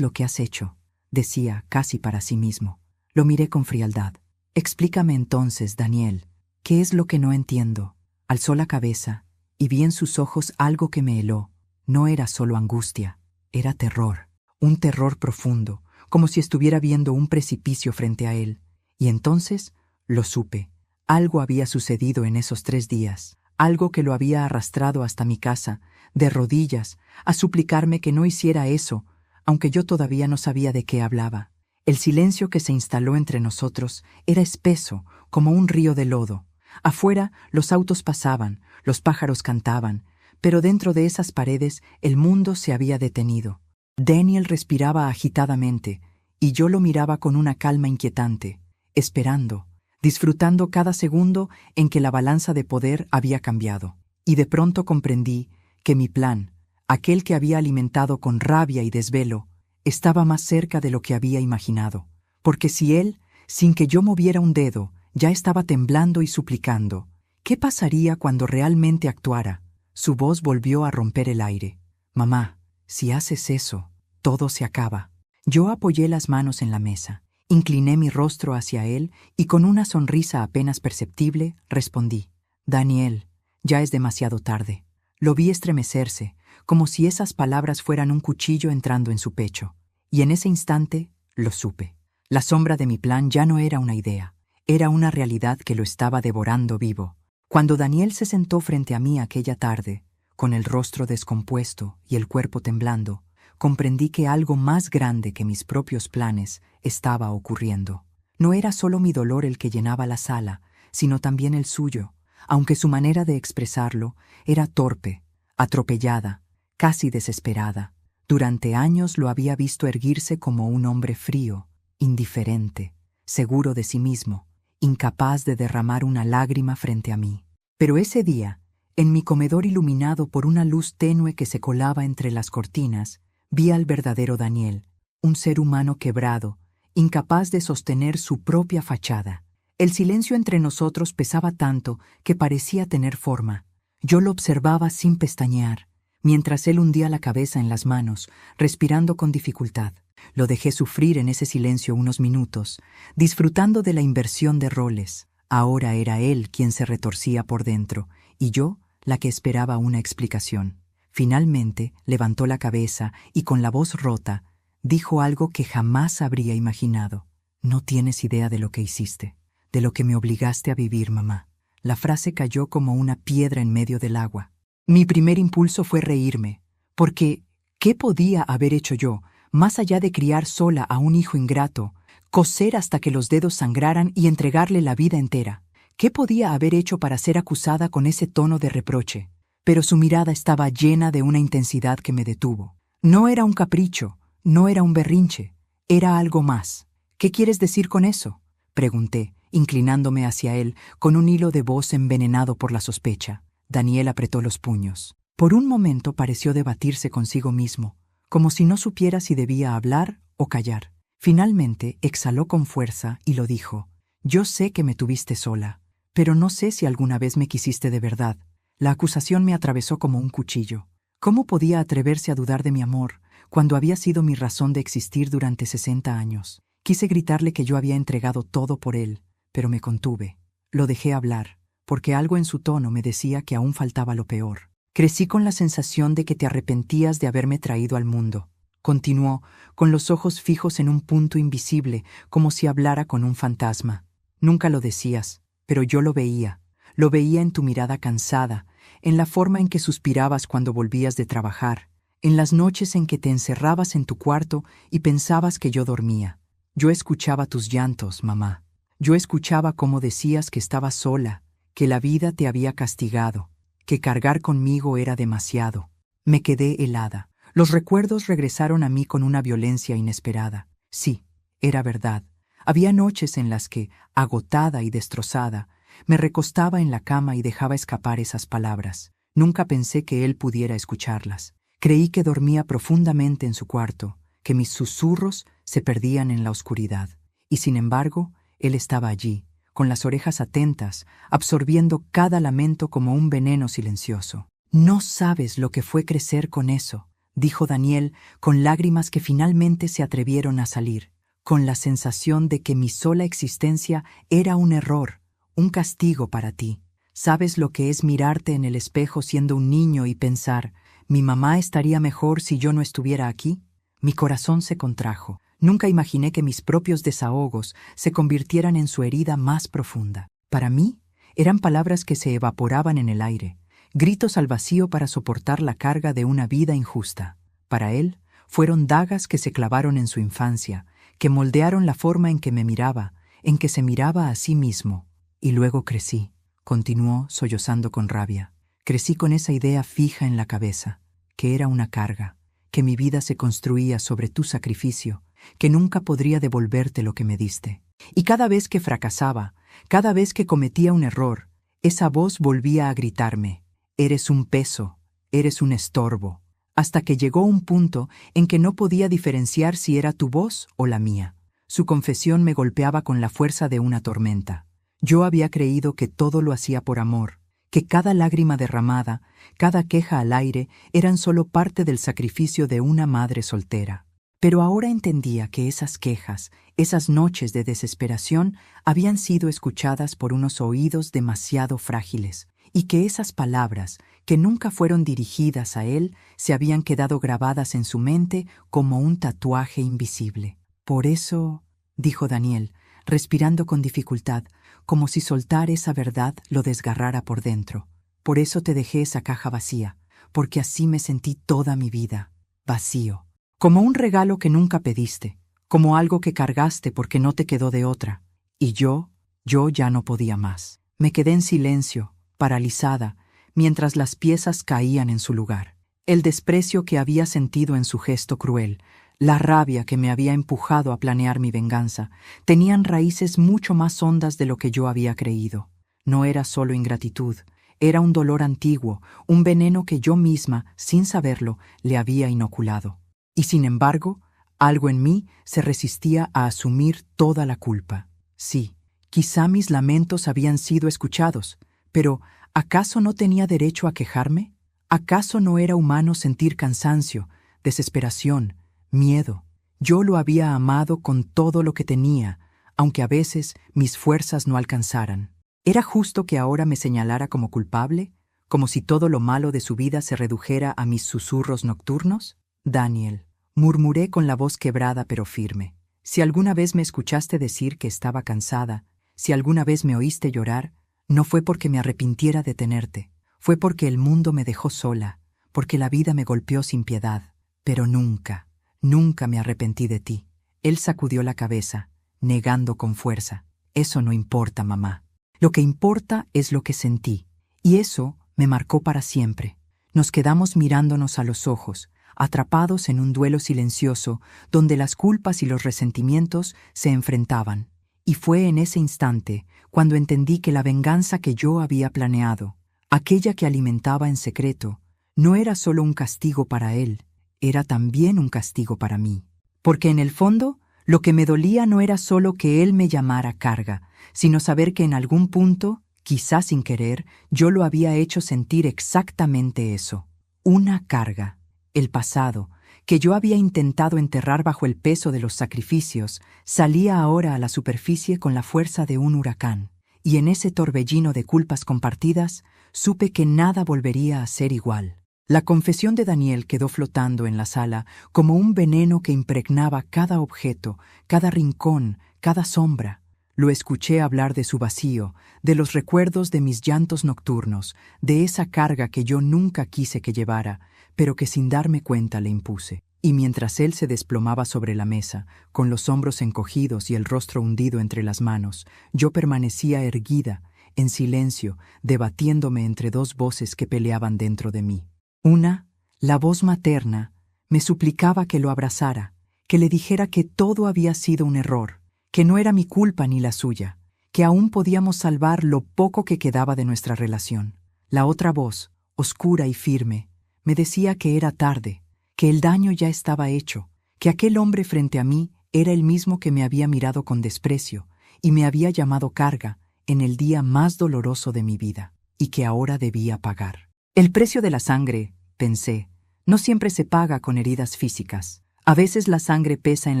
lo que has hecho», decía casi para sí mismo. Lo miré con frialdad. «Explícame entonces, Daniel, ¿qué es lo que no entiendo?». Alzó la cabeza y vi en sus ojos algo que me heló. No era solo angustia, era terror, un terror profundo, como si estuviera viendo un precipicio frente a él. Y entonces lo supe. Algo había sucedido en esos 3 días, algo que lo había arrastrado hasta mi casa, de rodillas, a suplicarme que no hiciera eso, aunque yo todavía no sabía de qué hablaba. El silencio que se instaló entre nosotros era espeso, como un río de lodo. Afuera los autos pasaban, los pájaros cantaban, pero dentro de esas paredes el mundo se había detenido. Daniel respiraba agitadamente, y yo lo miraba con una calma inquietante, esperando, disfrutando cada segundo en que la balanza de poder había cambiado. Y de pronto comprendí que mi plan, aquel que había alimentado con rabia y desvelo, estaba más cerca de lo que había imaginado. Porque si él, sin que yo moviera un dedo, ya estaba temblando y suplicando, ¿qué pasaría cuando realmente actuara? Su voz volvió a romper el aire. «Mamá, si haces eso, todo se acaba». Yo apoyé las manos en la mesa, incliné mi rostro hacia él y con una sonrisa apenas perceptible respondí: «Daniel, ya es demasiado tarde». Lo vi estremecerse, como si esas palabras fueran un cuchillo entrando en su pecho, y en ese instante lo supe. La sombra de mi plan ya no era una idea, era una realidad que lo estaba devorando vivo. Cuando Daniel se sentó frente a mí aquella tarde, con el rostro descompuesto y el cuerpo temblando, comprendí que algo más grande que mis propios planes estaba ocurriendo. No era solo mi dolor el que llenaba la sala, sino también el suyo, aunque su manera de expresarlo era torpe, atropellada, casi desesperada. Durante años lo había visto erguirse como un hombre frío, indiferente, seguro de sí mismo, incapaz de derramar una lágrima frente a mí. Pero ese día, en mi comedor iluminado por una luz tenue que se colaba entre las cortinas, vi al verdadero Daniel, un ser humano quebrado, incapaz de sostener su propia fachada. El silencio entre nosotros pesaba tanto que parecía tener forma. Yo lo observaba sin pestañear, mientras él hundía la cabeza en las manos, respirando con dificultad. Lo dejé sufrir en ese silencio unos minutos, disfrutando de la inversión de roles. Ahora era él quien se retorcía por dentro, y yo la que esperaba una explicación. Finalmente levantó la cabeza y con la voz rota dijo algo que jamás habría imaginado. «No tienes idea de lo que hiciste, de lo que me obligaste a vivir, mamá». La frase cayó como una piedra en medio del agua. Mi primer impulso fue reírme, porque ¿qué podía haber hecho yo, más allá de criar sola a un hijo ingrato, coser hasta que los dedos sangraran y entregarle la vida entera? ¿Qué podía haber hecho para ser acusada con ese tono de reproche? Pero su mirada estaba llena de una intensidad que me detuvo. No era un capricho, no era un berrinche, era algo más. «¿Qué quieres decir con eso?», pregunté, inclinándome hacia él con un hilo de voz envenenado por la sospecha. Daniel apretó los puños. Por un momento pareció debatirse consigo mismo, como si no supiera si debía hablar o callar. Finalmente exhaló con fuerza y lo dijo: «Yo sé que me tuviste sola, pero no sé si alguna vez me quisiste de verdad». La acusación me atravesó como un cuchillo. ¿Cómo podía atreverse a dudar de mi amor cuando había sido mi razón de existir durante 60 años? Quise gritarle que yo había entregado todo por él, pero me contuve. Lo dejé hablar, porque algo en su tono me decía que aún faltaba lo peor. «Crecí con la sensación de que te arrepentías de haberme traído al mundo», continuó, con los ojos fijos en un punto invisible, como si hablara con un fantasma. «Nunca lo decías, pero yo lo veía. Lo veía en tu mirada cansada, en la forma en que suspirabas cuando volvías de trabajar, en las noches en que te encerrabas en tu cuarto y pensabas que yo dormía. Yo escuchaba tus llantos, mamá. Yo escuchaba cómo decías que estabas sola, que la vida te había castigado, que cargar conmigo era demasiado». Me quedé helada. Los recuerdos regresaron a mí con una violencia inesperada. Sí, era verdad. Había noches en las que, agotada y destrozada, me recostaba en la cama y dejaba escapar esas palabras. Nunca pensé que él pudiera escucharlas. Creí que dormía profundamente en su cuarto, que mis susurros se perdían en la oscuridad. Y sin embargo, él estaba allí, con las orejas atentas, absorbiendo cada lamento como un veneno silencioso. «No sabes lo que fue crecer con eso», dijo Daniel, con lágrimas que finalmente se atrevieron a salir, con la sensación de que mi sola existencia era un error, un castigo para ti. «¿Sabes lo que es mirarte en el espejo siendo un niño y pensar, mi mamá estaría mejor si yo no estuviera aquí?» Mi corazón se contrajo. Nunca imaginé que mis propios desahogos se convirtieran en su herida más profunda. Para mí, eran palabras que se evaporaban en el aire, gritos al vacío para soportar la carga de una vida injusta. Para él, fueron dagas que se clavaron en su infancia, que moldearon la forma en que me miraba, en que se miraba a sí mismo. «Y luego crecí», continuó sollozando con rabia. «Crecí con esa idea fija en la cabeza, que era una carga, que mi vida se construía sobre tu sacrificio, que nunca podría devolverte lo que me diste. Y cada vez que fracasaba, cada vez que cometía un error, esa voz volvía a gritarme: eres un peso, eres un estorbo», hasta que llegó un punto en que no podía diferenciar si era tu voz o la mía. Su confesión me golpeaba con la fuerza de una tormenta. Yo había creído que todo lo hacía por amor, que cada lágrima derramada, cada queja al aire eran solo parte del sacrificio de una madre soltera. Pero ahora entendía que esas quejas, esas noches de desesperación, habían sido escuchadas por unos oídos demasiado frágiles, y que esas palabras, que nunca fueron dirigidas a él, se habían quedado grabadas en su mente como un tatuaje invisible. «Por eso», dijo Daniel, respirando con dificultad, como si soltar esa verdad lo desgarrara por dentro. «Por eso te dejé esa caja vacía, porque así me sentí toda mi vida, vacío. Como un regalo que nunca pediste, como algo que cargaste porque no te quedó de otra. Y yo ya no podía más. Me quedé en silencio, paralizada, mientras las piezas caían en su lugar. El desprecio que había sentido en su gesto cruel, la rabia que me había empujado a planear mi venganza, tenían raíces mucho más hondas de lo que yo había creído. No era solo ingratitud, era un dolor antiguo, un veneno que yo misma, sin saberlo, le había inoculado. Y sin embargo, algo en mí se resistía a asumir toda la culpa. Sí, quizá mis lamentos habían sido escuchados, pero ¿acaso no tenía derecho a quejarme? ¿Acaso no era humano sentir cansancio, desesperación, miedo? Yo lo había amado con todo lo que tenía, aunque a veces mis fuerzas no alcanzaran. ¿Era justo que ahora me señalara como culpable, como si todo lo malo de su vida se redujera a mis susurros nocturnos? «Daniel», murmuré con la voz quebrada pero firme, «si alguna vez me escuchaste decir que estaba cansada, si alguna vez me oíste llorar, no fue porque me arrepintiera de tenerte, fue porque el mundo me dejó sola, porque la vida me golpeó sin piedad. Pero nunca, nunca me arrepentí de ti». Él sacudió la cabeza, negando con fuerza. «Eso no importa, mamá. Lo que importa es lo que sentí, y eso me marcó para siempre». Nos quedamos mirándonos a los ojos, atrapados en un duelo silencioso donde las culpas y los resentimientos se enfrentaban. Y fue en ese instante cuando entendí que la venganza que yo había planeado, aquella que alimentaba en secreto, no era solo un castigo para él, era también un castigo para mí. Porque en el fondo, lo que me dolía no era solo que él me llamara carga, sino saber que en algún punto, quizás sin querer, yo lo había hecho sentir exactamente eso. Una carga, el pasado, que yo había intentado enterrar bajo el peso de los sacrificios, salía ahora a la superficie con la fuerza de un huracán. Y en ese torbellino de culpas compartidas, supe que nada volvería a ser igual. La confesión de Daniel quedó flotando en la sala como un veneno que impregnaba cada objeto, cada rincón, cada sombra. Lo escuché hablar de su vacío, de los recuerdos de mis llantos nocturnos, de esa carga que yo nunca quise que llevara, pero que sin darme cuenta le impuse. Y mientras él se desplomaba sobre la mesa, con los hombros encogidos y el rostro hundido entre las manos, yo permanecía erguida, en silencio, debatiéndome entre dos voces que peleaban dentro de mí. Una, la voz materna, me suplicaba que lo abrazara, que le dijera que todo había sido un error, que no era mi culpa ni la suya, que aún podíamos salvar lo poco que quedaba de nuestra relación. La otra voz, oscura y firme, me decía que era tarde, que el daño ya estaba hecho, que aquel hombre frente a mí era el mismo que me había mirado con desprecio y me había llamado carga en el día más doloroso de mi vida, y que ahora debía pagar. El precio de la sangre, pensé, no siempre se paga con heridas físicas. A veces la sangre pesa en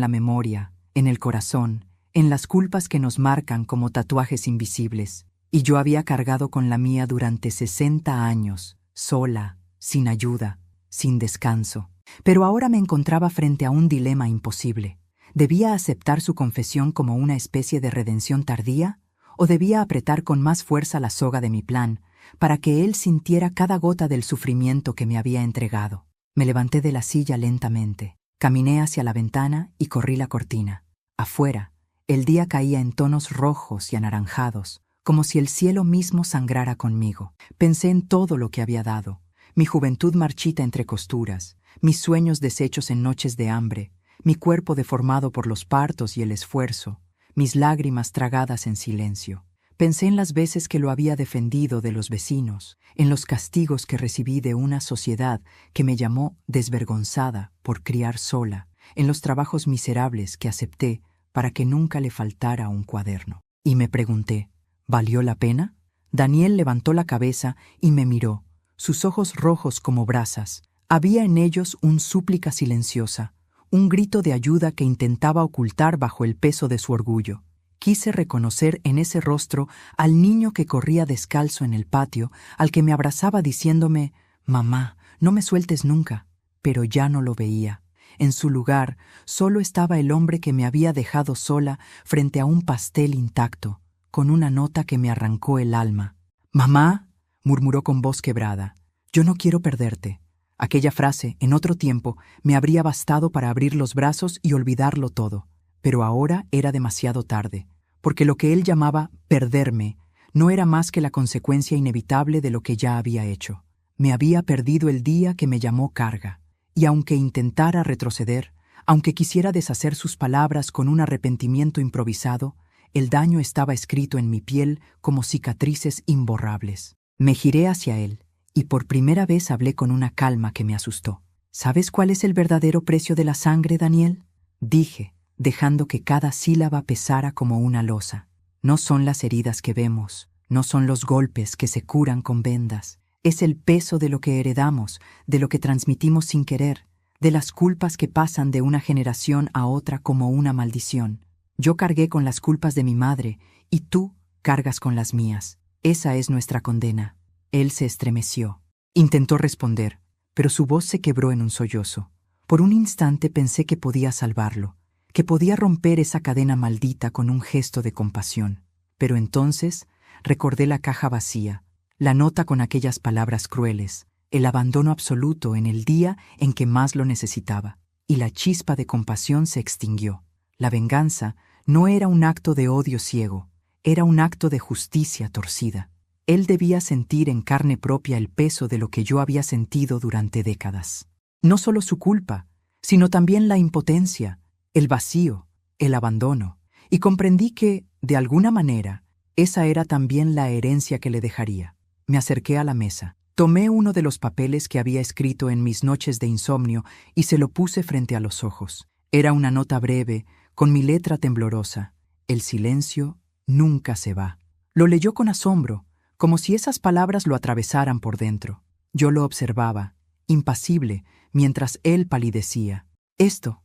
la memoria, en el corazón, en las culpas que nos marcan como tatuajes invisibles, y yo había cargado con la mía durante 60 años, sola, sin ayuda, sin descanso. Pero ahora me encontraba frente a un dilema imposible. ¿Debía aceptar su confesión como una especie de redención tardía? ¿O debía apretar con más fuerza la soga de mi plan, para que él sintiera cada gota del sufrimiento que me había entregado? Me levanté de la silla lentamente, caminé hacia la ventana y corrí la cortina. Afuera, el día caía en tonos rojos y anaranjados, como si el cielo mismo sangrara conmigo. Pensé en todo lo que había dado, mi juventud marchita entre costuras, mis sueños deshechos en noches de hambre, mi cuerpo deformado por los partos y el esfuerzo, mis lágrimas tragadas en silencio. Pensé en las veces que lo había defendido de los vecinos, en los castigos que recibí de una sociedad que me llamó desvergonzada por criar sola, en los trabajos miserables que acepté para que nunca le faltara un cuaderno. Y me pregunté, ¿valió la pena? Daniel levantó la cabeza y me miró, sus ojos rojos como brasas. Había en ellos una súplica silenciosa, un grito de ayuda que intentaba ocultar bajo el peso de su orgullo. Quise reconocer en ese rostro al niño que corría descalzo en el patio, al que me abrazaba diciéndome, «Mamá, no me sueltes nunca». Pero ya no lo veía. En su lugar, solo estaba el hombre que me había dejado sola frente a un pastel intacto, con una nota que me arrancó el alma. «Mamá», murmuró con voz quebrada, «yo no quiero perderte». Aquella frase, en otro tiempo, me habría bastado para abrir los brazos y olvidarlo todo. Pero ahora era demasiado tarde, porque lo que él llamaba perderme no era más que la consecuencia inevitable de lo que ya había hecho. Me había perdido el día que me llamó carga, y aunque intentara retroceder, aunque quisiera deshacer sus palabras con un arrepentimiento improvisado, el daño estaba escrito en mi piel como cicatrices imborrables. Me giré hacia él, y por primera vez hablé con una calma que me asustó. «¿Sabes cuál es el verdadero precio de la sangre, Daniel?», dije, dejando que cada sílaba pesara como una losa. «No son las heridas que vemos, no son los golpes que se curan con vendas. Es el peso de lo que heredamos, de lo que transmitimos sin querer, de las culpas que pasan de una generación a otra como una maldición. Yo cargué con las culpas de mi madre, y tú cargas con las mías. Esa es nuestra condena». Él se estremeció. Intentó responder, pero su voz se quebró en un sollozo. Por un instante pensé que podía salvarlo, que podía romper esa cadena maldita con un gesto de compasión. Pero entonces recordé la caja vacía, la nota con aquellas palabras crueles, el abandono absoluto en el día en que más lo necesitaba, y la chispa de compasión se extinguió. La venganza no era un acto de odio ciego, era un acto de justicia torcida. Él debía sentir en carne propia el peso de lo que yo había sentido durante décadas. No solo su culpa, sino también la impotencia, el vacío, el abandono, y comprendí que, de alguna manera, esa era también la herencia que le dejaría. Me acerqué a la mesa. Tomé uno de los papeles que había escrito en mis noches de insomnio y se lo puse frente a los ojos. Era una nota breve, con mi letra temblorosa. El silencio nunca se va. Lo leyó con asombro, como si esas palabras lo atravesaran por dentro. Yo lo observaba, impasible, mientras él palidecía. ¿Esto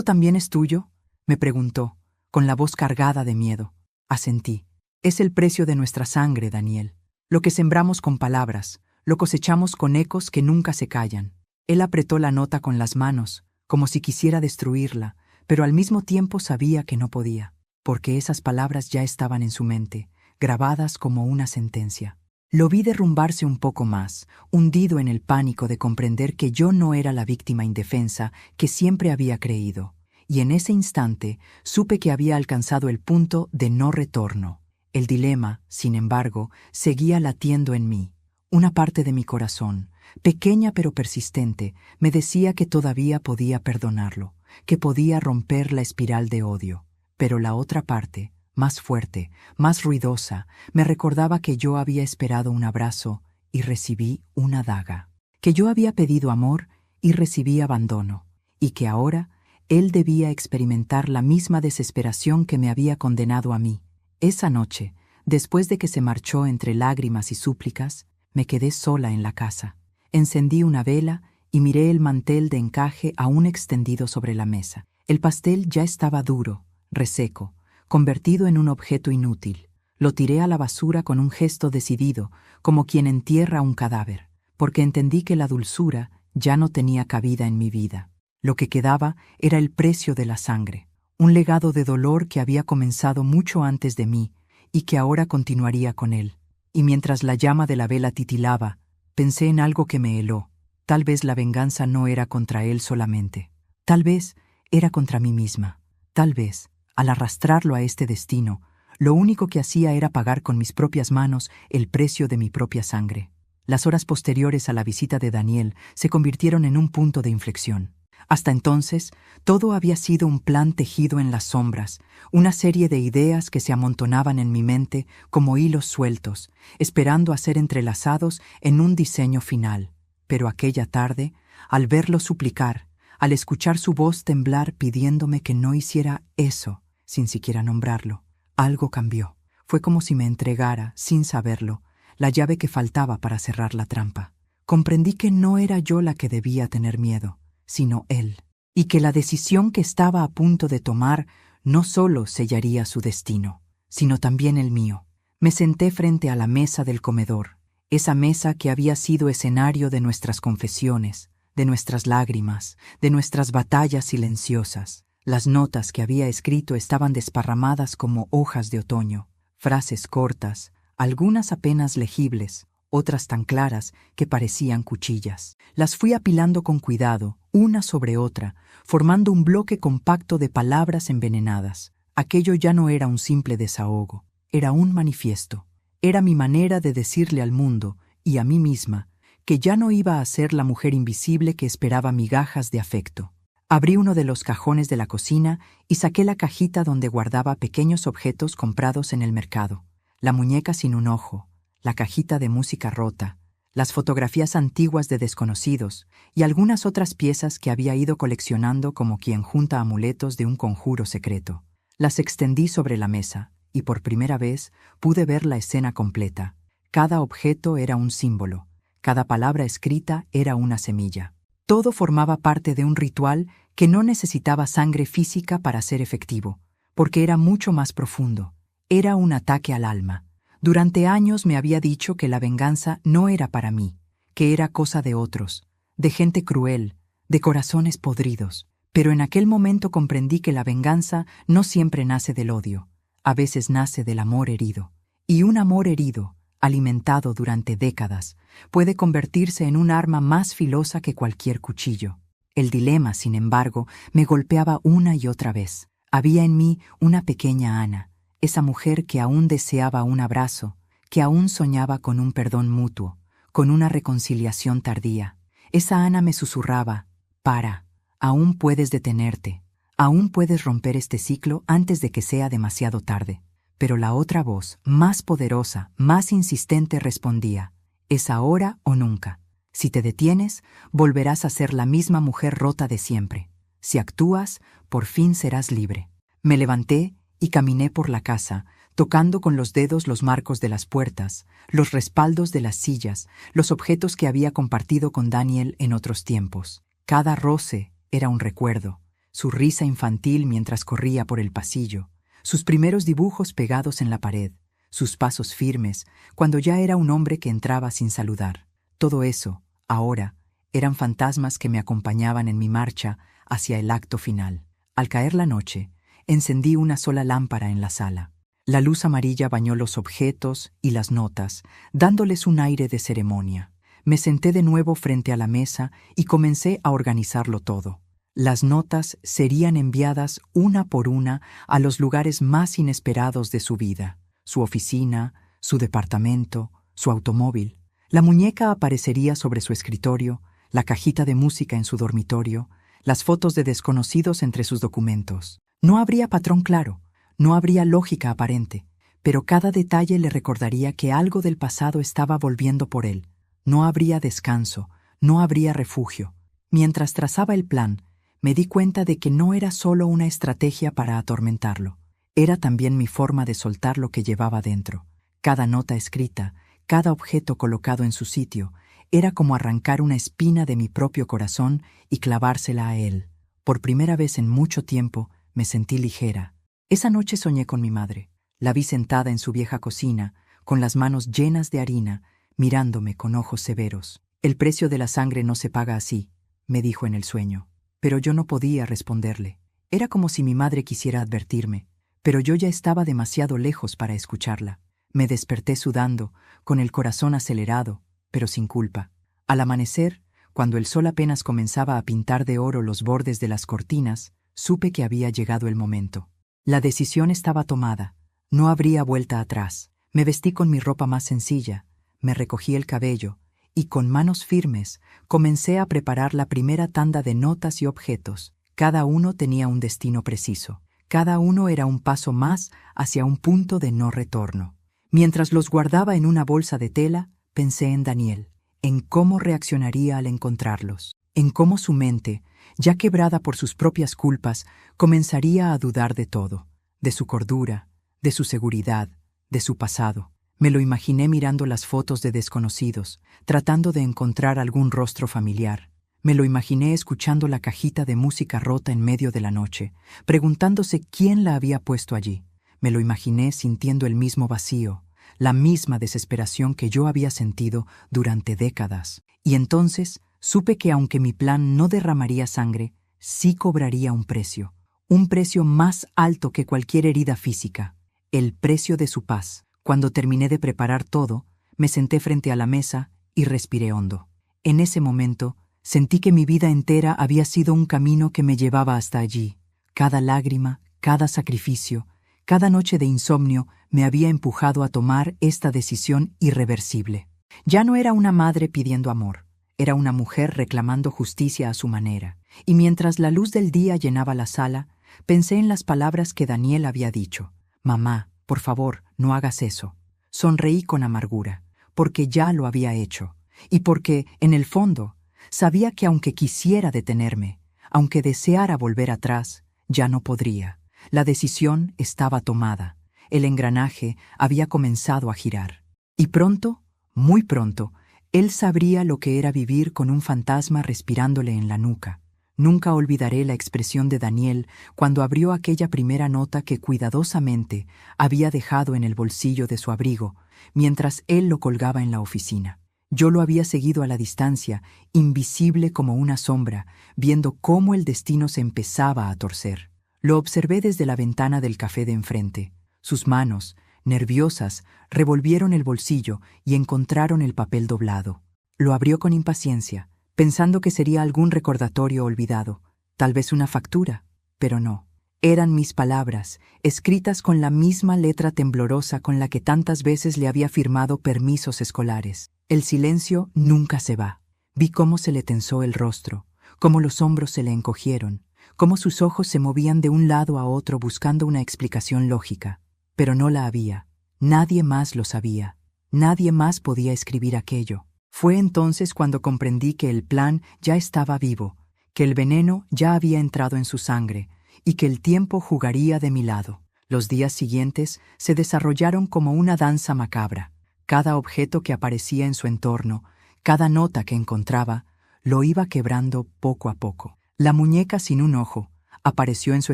también es tuyo?», me preguntó, con la voz cargada de miedo. Asentí. «Es el precio de nuestra sangre, Daniel. Lo que sembramos con palabras, lo cosechamos con ecos que nunca se callan». Él apretó la nota con las manos, como si quisiera destruirla, pero al mismo tiempo sabía que no podía, porque esas palabras ya estaban en su mente, grabadas como una sentencia. Lo vi derrumbarse un poco más, hundido en el pánico de comprender que yo no era la víctima indefensa que siempre había creído, y en ese instante supe que había alcanzado el punto de no retorno. El dilema, sin embargo, seguía latiendo en mí. Una parte de mi corazón, pequeña pero persistente, me decía que todavía podía perdonarlo, que podía romper la espiral de odio. Pero la otra parte, más fuerte, más ruidosa, me recordaba que yo había esperado un abrazo y recibí una daga, que yo había pedido amor y recibí abandono, y que ahora él debía experimentar la misma desesperación que me había condenado a mí. Esa noche, después de que se marchó entre lágrimas y súplicas, me quedé sola en la casa. Encendí una vela y miré el mantel de encaje aún extendido sobre la mesa. El pastel ya estaba duro, reseco, convertido en un objeto inútil. Lo tiré a la basura con un gesto decidido, como quien entierra un cadáver, porque entendí que la dulzura ya no tenía cabida en mi vida. Lo que quedaba era el precio de la sangre, un legado de dolor que había comenzado mucho antes de mí y que ahora continuaría con él. Y mientras la llama de la vela titilaba, pensé en algo que me heló. Tal vez la venganza no era contra él solamente. Tal vez era contra mí misma. Tal vez, al arrastrarlo a este destino, lo único que hacía era pagar con mis propias manos el precio de mi propia sangre. Las horas posteriores a la visita de Daniel se convirtieron en un punto de inflexión. Hasta entonces, todo había sido un plan tejido en las sombras, una serie de ideas que se amontonaban en mi mente como hilos sueltos, esperando a ser entrelazados en un diseño final. Pero aquella tarde, al verlo suplicar, al escuchar su voz temblar pidiéndome que no hiciera eso, sin siquiera nombrarlo, algo cambió. Fue como si me entregara, sin saberlo, la llave que faltaba para cerrar la trampa. Comprendí que no era yo la que debía tener miedo, sino él, y que la decisión que estaba a punto de tomar no solo sellaría su destino, sino también el mío. Me senté frente a la mesa del comedor, esa mesa que había sido escenario de nuestras confesiones, de nuestras lágrimas, de nuestras batallas silenciosas. Las notas que había escrito estaban desparramadas como hojas de otoño, frases cortas, algunas apenas legibles, otras tan claras que parecían cuchillas. Las fui apilando con cuidado, una sobre otra, formando un bloque compacto de palabras envenenadas. Aquello ya no era un simple desahogo, era un manifiesto. Era mi manera de decirle al mundo, y a mí misma, que ya no iba a ser la mujer invisible que esperaba migajas de afecto. Abrí uno de los cajones de la cocina y saqué la cajita donde guardaba pequeños objetos comprados en el mercado. La muñeca sin un ojo, la cajita de música rota, las fotografías antiguas de desconocidos y algunas otras piezas que había ido coleccionando como quien junta amuletos de un conjuro secreto. Las extendí sobre la mesa y por primera vez pude ver la escena completa. Cada objeto era un símbolo, cada palabra escrita era una semilla. Todo formaba parte de un ritual que no necesitaba sangre física para ser efectivo, porque era mucho más profundo. Era un ataque al alma. Durante años me había dicho que la venganza no era para mí, que era cosa de otros, de gente cruel, de corazones podridos. Pero en aquel momento comprendí que la venganza no siempre nace del odio, a veces nace del amor herido. Y un amor herido, alimentado durante décadas, puede convertirse en un arma más filosa que cualquier cuchillo. El dilema, sin embargo, me golpeaba una y otra vez. Había en mí una pequeña Ana, esa mujer que aún deseaba un abrazo, que aún soñaba con un perdón mutuo, con una reconciliación tardía. Esa Ana me susurraba: «Para, aún puedes detenerte, aún puedes romper este ciclo antes de que sea demasiado tarde». Pero la otra voz, más poderosa, más insistente, respondía: Es ahora o nunca. Si te detienes, volverás a ser la misma mujer rota de siempre. Si actúas, por fin serás libre. Me levanté y caminé por la casa, tocando con los dedos los marcos de las puertas, los respaldos de las sillas, los objetos que había compartido con Daniel en otros tiempos. Cada roce era un recuerdo, su risa infantil mientras corría por el pasillo, sus primeros dibujos pegados en la pared, sus pasos firmes, cuando ya era un hombre que entraba sin saludar. Todo eso, ahora, eran fantasmas que me acompañaban en mi marcha hacia el acto final. Al caer la noche, encendí una sola lámpara en la sala. La luz amarilla bañó los objetos y las notas, dándoles un aire de ceremonia. Me senté de nuevo frente a la mesa y comencé a organizarlo todo. Las notas serían enviadas una por una a los lugares más inesperados de su vida: su oficina, su departamento, su automóvil. La muñeca aparecería sobre su escritorio, la cajita de música en su dormitorio, las fotos de desconocidos entre sus documentos. No habría patrón claro, no habría lógica aparente, pero cada detalle le recordaría que algo del pasado estaba volviendo por él. No habría descanso, no habría refugio. Mientras trazaba el plan, me di cuenta de que no era solo una estrategia para atormentarlo. Era también mi forma de soltar lo que llevaba dentro. Cada nota escrita, cada objeto colocado en su sitio, era como arrancar una espina de mi propio corazón y clavársela a él. Por primera vez en mucho tiempo, me sentí ligera. Esa noche soñé con mi madre. La vi sentada en su vieja cocina, con las manos llenas de harina, mirándome con ojos severos. «El precio de la sangre no se paga así», me dijo en el sueño. Pero yo no podía responderle. Era como si mi madre quisiera advertirme, pero yo ya estaba demasiado lejos para escucharla. Me desperté sudando, con el corazón acelerado, pero sin culpa. Al amanecer, cuando el sol apenas comenzaba a pintar de oro los bordes de las cortinas, supe que había llegado el momento. La decisión estaba tomada. No habría vuelta atrás. Me vestí con mi ropa más sencilla, me recogí el cabello y con manos firmes comencé a preparar la primera tanda de notas y objetos. Cada uno tenía un destino preciso. Cada uno era un paso más hacia un punto de no retorno. Mientras los guardaba en una bolsa de tela, pensé en Daniel, en cómo reaccionaría al encontrarlos, en cómo su mente, ya quebrada por sus propias culpas, comenzaría a dudar de todo, de su cordura, de su seguridad, de su pasado. Me lo imaginé mirando las fotos de desconocidos, tratando de encontrar algún rostro familiar. Me lo imaginé escuchando la cajita de música rota en medio de la noche, preguntándose quién la había puesto allí. Me lo imaginé sintiendo el mismo vacío, la misma desesperación que yo había sentido durante décadas. Y entonces supe que aunque mi plan no derramaría sangre, sí cobraría un precio más alto que cualquier herida física, el precio de su paz. Cuando terminé de preparar todo, me senté frente a la mesa y respiré hondo. En ese momento, sentí que mi vida entera había sido un camino que me llevaba hasta allí. Cada lágrima, cada sacrificio, cada noche de insomnio me había empujado a tomar esta decisión irreversible. Ya no era una madre pidiendo amor, era una mujer reclamando justicia a su manera. Y mientras la luz del día llenaba la sala, pensé en las palabras que Daniel había dicho. «Mamá, por favor, no hagas eso». Sonreí con amargura, porque ya lo había hecho, y porque, en el fondo, sabía que aunque quisiera detenerme, aunque deseara volver atrás, ya no podría. La decisión estaba tomada, el engranaje había comenzado a girar. Y pronto, muy pronto, él sabría lo que era vivir con un fantasma respirándole en la nuca. Nunca olvidaré la expresión de Daniel cuando abrió aquella primera nota que cuidadosamente había dejado en el bolsillo de su abrigo, mientras él lo colgaba en la oficina. Yo lo había seguido a la distancia, invisible como una sombra, viendo cómo el destino se empezaba a torcer. Lo observé desde la ventana del café de enfrente. Sus manos, nerviosas, revolvieron el bolsillo y encontraron el papel doblado. Lo abrió con impaciencia, pensando que sería algún recordatorio olvidado, tal vez una factura, pero no. Eran mis palabras, escritas con la misma letra temblorosa con la que tantas veces le había firmado permisos escolares. El silencio nunca se va. Vi cómo se le tensó el rostro, cómo los hombros se le encogieron, cómo sus ojos se movían de un lado a otro buscando una explicación lógica. Pero no la había. Nadie más lo sabía. Nadie más podía escribir aquello. Fue entonces cuando comprendí que el plan ya estaba vivo, que el veneno ya había entrado en su sangre y que el tiempo jugaría de mi lado. Los días siguientes se desarrollaron como una danza macabra. Cada objeto que aparecía en su entorno, cada nota que encontraba, lo iba quebrando poco a poco. La muñeca sin un ojo apareció en su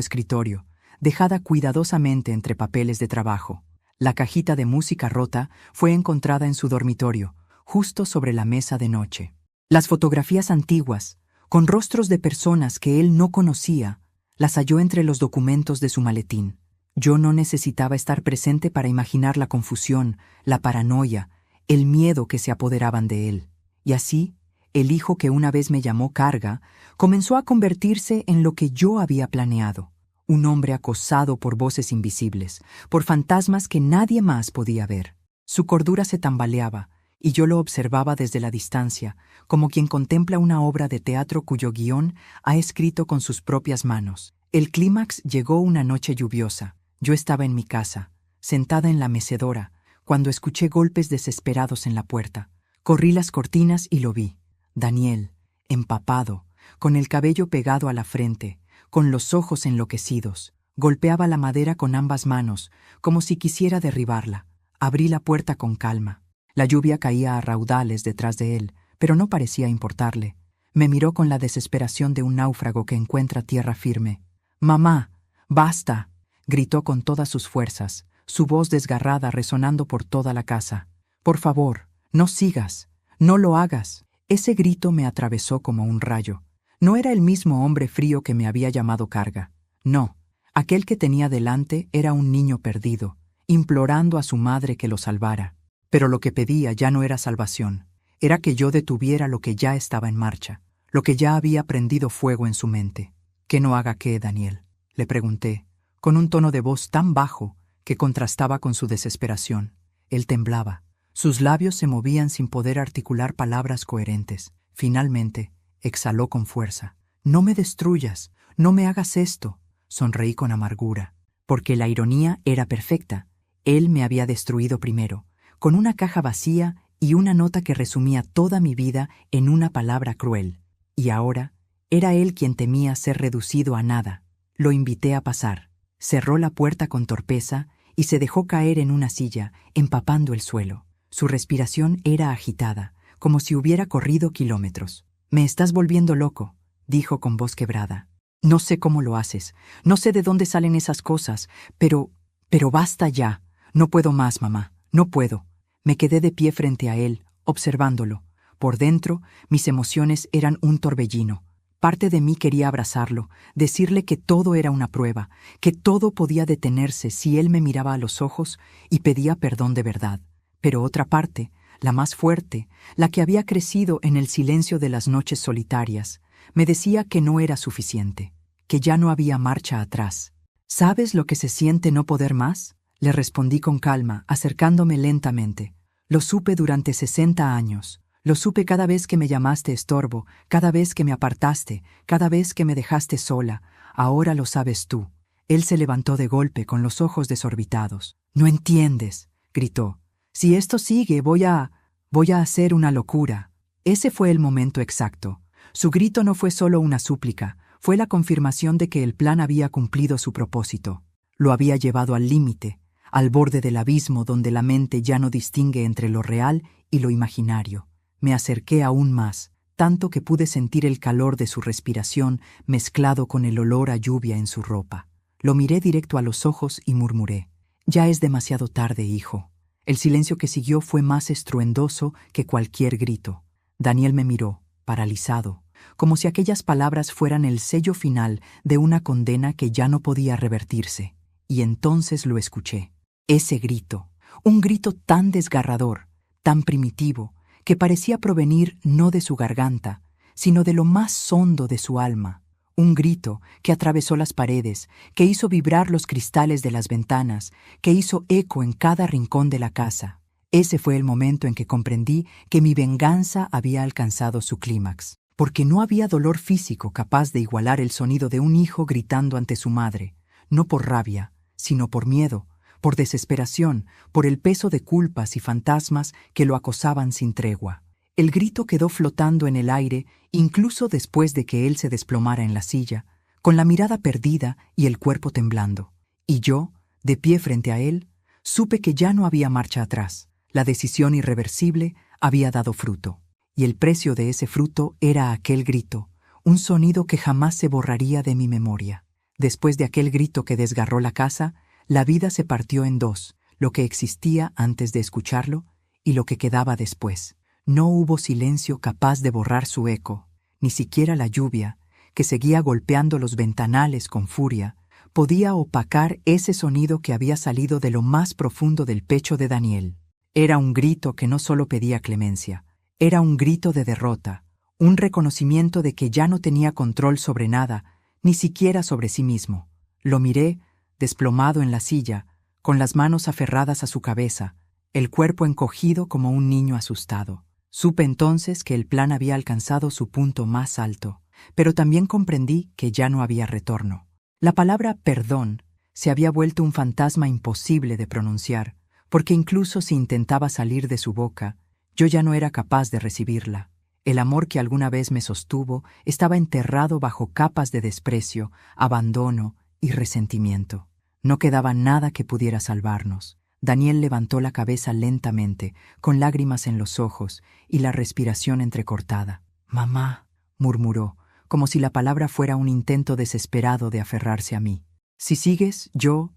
escritorio, dejada cuidadosamente entre papeles de trabajo. La cajita de música rota fue encontrada en su dormitorio, justo sobre la mesa de noche. Las fotografías antiguas, con rostros de personas que él no conocía, las halló entre los documentos de su maletín. Yo no necesitaba estar presente para imaginar la confusión, la paranoia, el miedo que se apoderaban de él. Y así, el hijo que una vez me llamó Carga comenzó a convertirse en lo que yo había planeado. Un hombre acosado por voces invisibles, por fantasmas que nadie más podía ver. Su cordura se tambaleaba, y yo lo observaba desde la distancia, como quien contempla una obra de teatro cuyo guión ha escrito con sus propias manos. El clímax llegó una noche lluviosa. Yo estaba en mi casa, sentada en la mecedora, cuando escuché golpes desesperados en la puerta. Corrí las cortinas y lo vi. Daniel, empapado, con el cabello pegado a la frente, con los ojos enloquecidos, golpeaba la madera con ambas manos, como si quisiera derribarla. Abrí la puerta con calma. La lluvia caía a raudales detrás de él, pero no parecía importarle. Me miró con la desesperación de un náufrago que encuentra tierra firme. «¡Mamá! ¡Basta!», gritó con todas sus fuerzas, su voz desgarrada resonando por toda la casa. «Por favor, no sigas, no lo hagas». Ese grito me atravesó como un rayo. No era el mismo hombre frío que me había llamado Carga. No, aquel que tenía delante era un niño perdido, implorando a su madre que lo salvara. Pero lo que pedía ya no era salvación, era que yo detuviera lo que ya estaba en marcha, lo que ya había prendido fuego en su mente. «¿Que no haga qué, Daniel?», le pregunté, con un tono de voz tan bajo que contrastaba con su desesperación. Él temblaba. Sus labios se movían sin poder articular palabras coherentes. Finalmente, exhaló con fuerza. «No me destruyas, no me hagas esto». Sonreí con amargura, porque la ironía era perfecta. Él me había destruido primero, con una caja vacía y una nota que resumía toda mi vida en una palabra cruel. Y ahora, era él quien temía ser reducido a nada. Lo invité a pasar. Cerró la puerta con torpeza y se dejó caer en una silla, empapando el suelo. Su respiración era agitada, como si hubiera corrido kilómetros. «Me estás volviendo loco», dijo con voz quebrada. «No sé cómo lo haces, no sé de dónde salen esas cosas, pero basta ya. No puedo más, mamá, no puedo». Me quedé de pie frente a él, observándolo. Por dentro, mis emociones eran un torbellino. Parte de mí quería abrazarlo, decirle que todo era una prueba, que todo podía detenerse si él me miraba a los ojos y pedía perdón de verdad. Pero otra parte, la más fuerte, la que había crecido en el silencio de las noches solitarias, me decía que no era suficiente, que ya no había marcha atrás. «¿Sabes lo que se siente no poder más?», le respondí con calma, acercándome lentamente. «Lo supe durante 60 años. Lo supe cada vez que me llamaste estorbo, cada vez que me apartaste, cada vez que me dejaste sola. Ahora lo sabes tú». Él se levantó de golpe con los ojos desorbitados. «No entiendes», gritó. «Si esto sigue, voy a hacer una locura». Ese fue el momento exacto. Su grito no fue solo una súplica, fue la confirmación de que el plan había cumplido su propósito. Lo había llevado al límite, al borde del abismo donde la mente ya no distingue entre lo real y lo imaginario. Me acerqué aún más, tanto que pude sentir el calor de su respiración mezclado con el olor a lluvia en su ropa. Lo miré directo a los ojos y murmuré: «Ya es demasiado tarde, hijo». El silencio que siguió fue más estruendoso que cualquier grito. Daniel me miró, paralizado, como si aquellas palabras fueran el sello final de una condena que ya no podía revertirse. Y entonces lo escuché. Ese grito, un grito tan desgarrador, tan primitivo, que parecía provenir no de su garganta, sino de lo más hondo de su alma. Un grito que atravesó las paredes, que hizo vibrar los cristales de las ventanas, que hizo eco en cada rincón de la casa. Ese fue el momento en que comprendí que mi venganza había alcanzado su clímax, porque no había dolor físico capaz de igualar el sonido de un hijo gritando ante su madre, no por rabia, sino por miedo, por desesperación, por el peso de culpas y fantasmas que lo acosaban sin tregua. El grito quedó flotando en el aire incluso después de que él se desplomara en la silla, con la mirada perdida y el cuerpo temblando. Y yo, de pie frente a él, supe que ya no había marcha atrás. La decisión irreversible había dado fruto. Y el precio de ese fruto era aquel grito, un sonido que jamás se borraría de mi memoria. Después de aquel grito que desgarró la casa, la vida se partió en dos, lo que existía antes de escucharlo y lo que quedaba después. No hubo silencio capaz de borrar su eco, ni siquiera la lluvia, que seguía golpeando los ventanales con furia, podía opacar ese sonido que había salido de lo más profundo del pecho de Daniel. Era un grito que no solo pedía clemencia, era un grito de derrota, un reconocimiento de que ya no tenía control sobre nada, ni siquiera sobre sí mismo. Lo miré, desplomado en la silla, con las manos aferradas a su cabeza, el cuerpo encogido como un niño asustado. Supe entonces que el plan había alcanzado su punto más alto, pero también comprendí que ya no había retorno. La palabra perdón se había vuelto un fantasma imposible de pronunciar, porque incluso si intentaba salir de su boca, yo ya no era capaz de recibirla. El amor que alguna vez me sostuvo estaba enterrado bajo capas de desprecio, abandono y resentimiento. No quedaba nada que pudiera salvarnos. Daniel levantó la cabeza lentamente, con lágrimas en los ojos y la respiración entrecortada. «Mamá», murmuró, como si la palabra fuera un intento desesperado de aferrarse a mí. «Si sigues, yo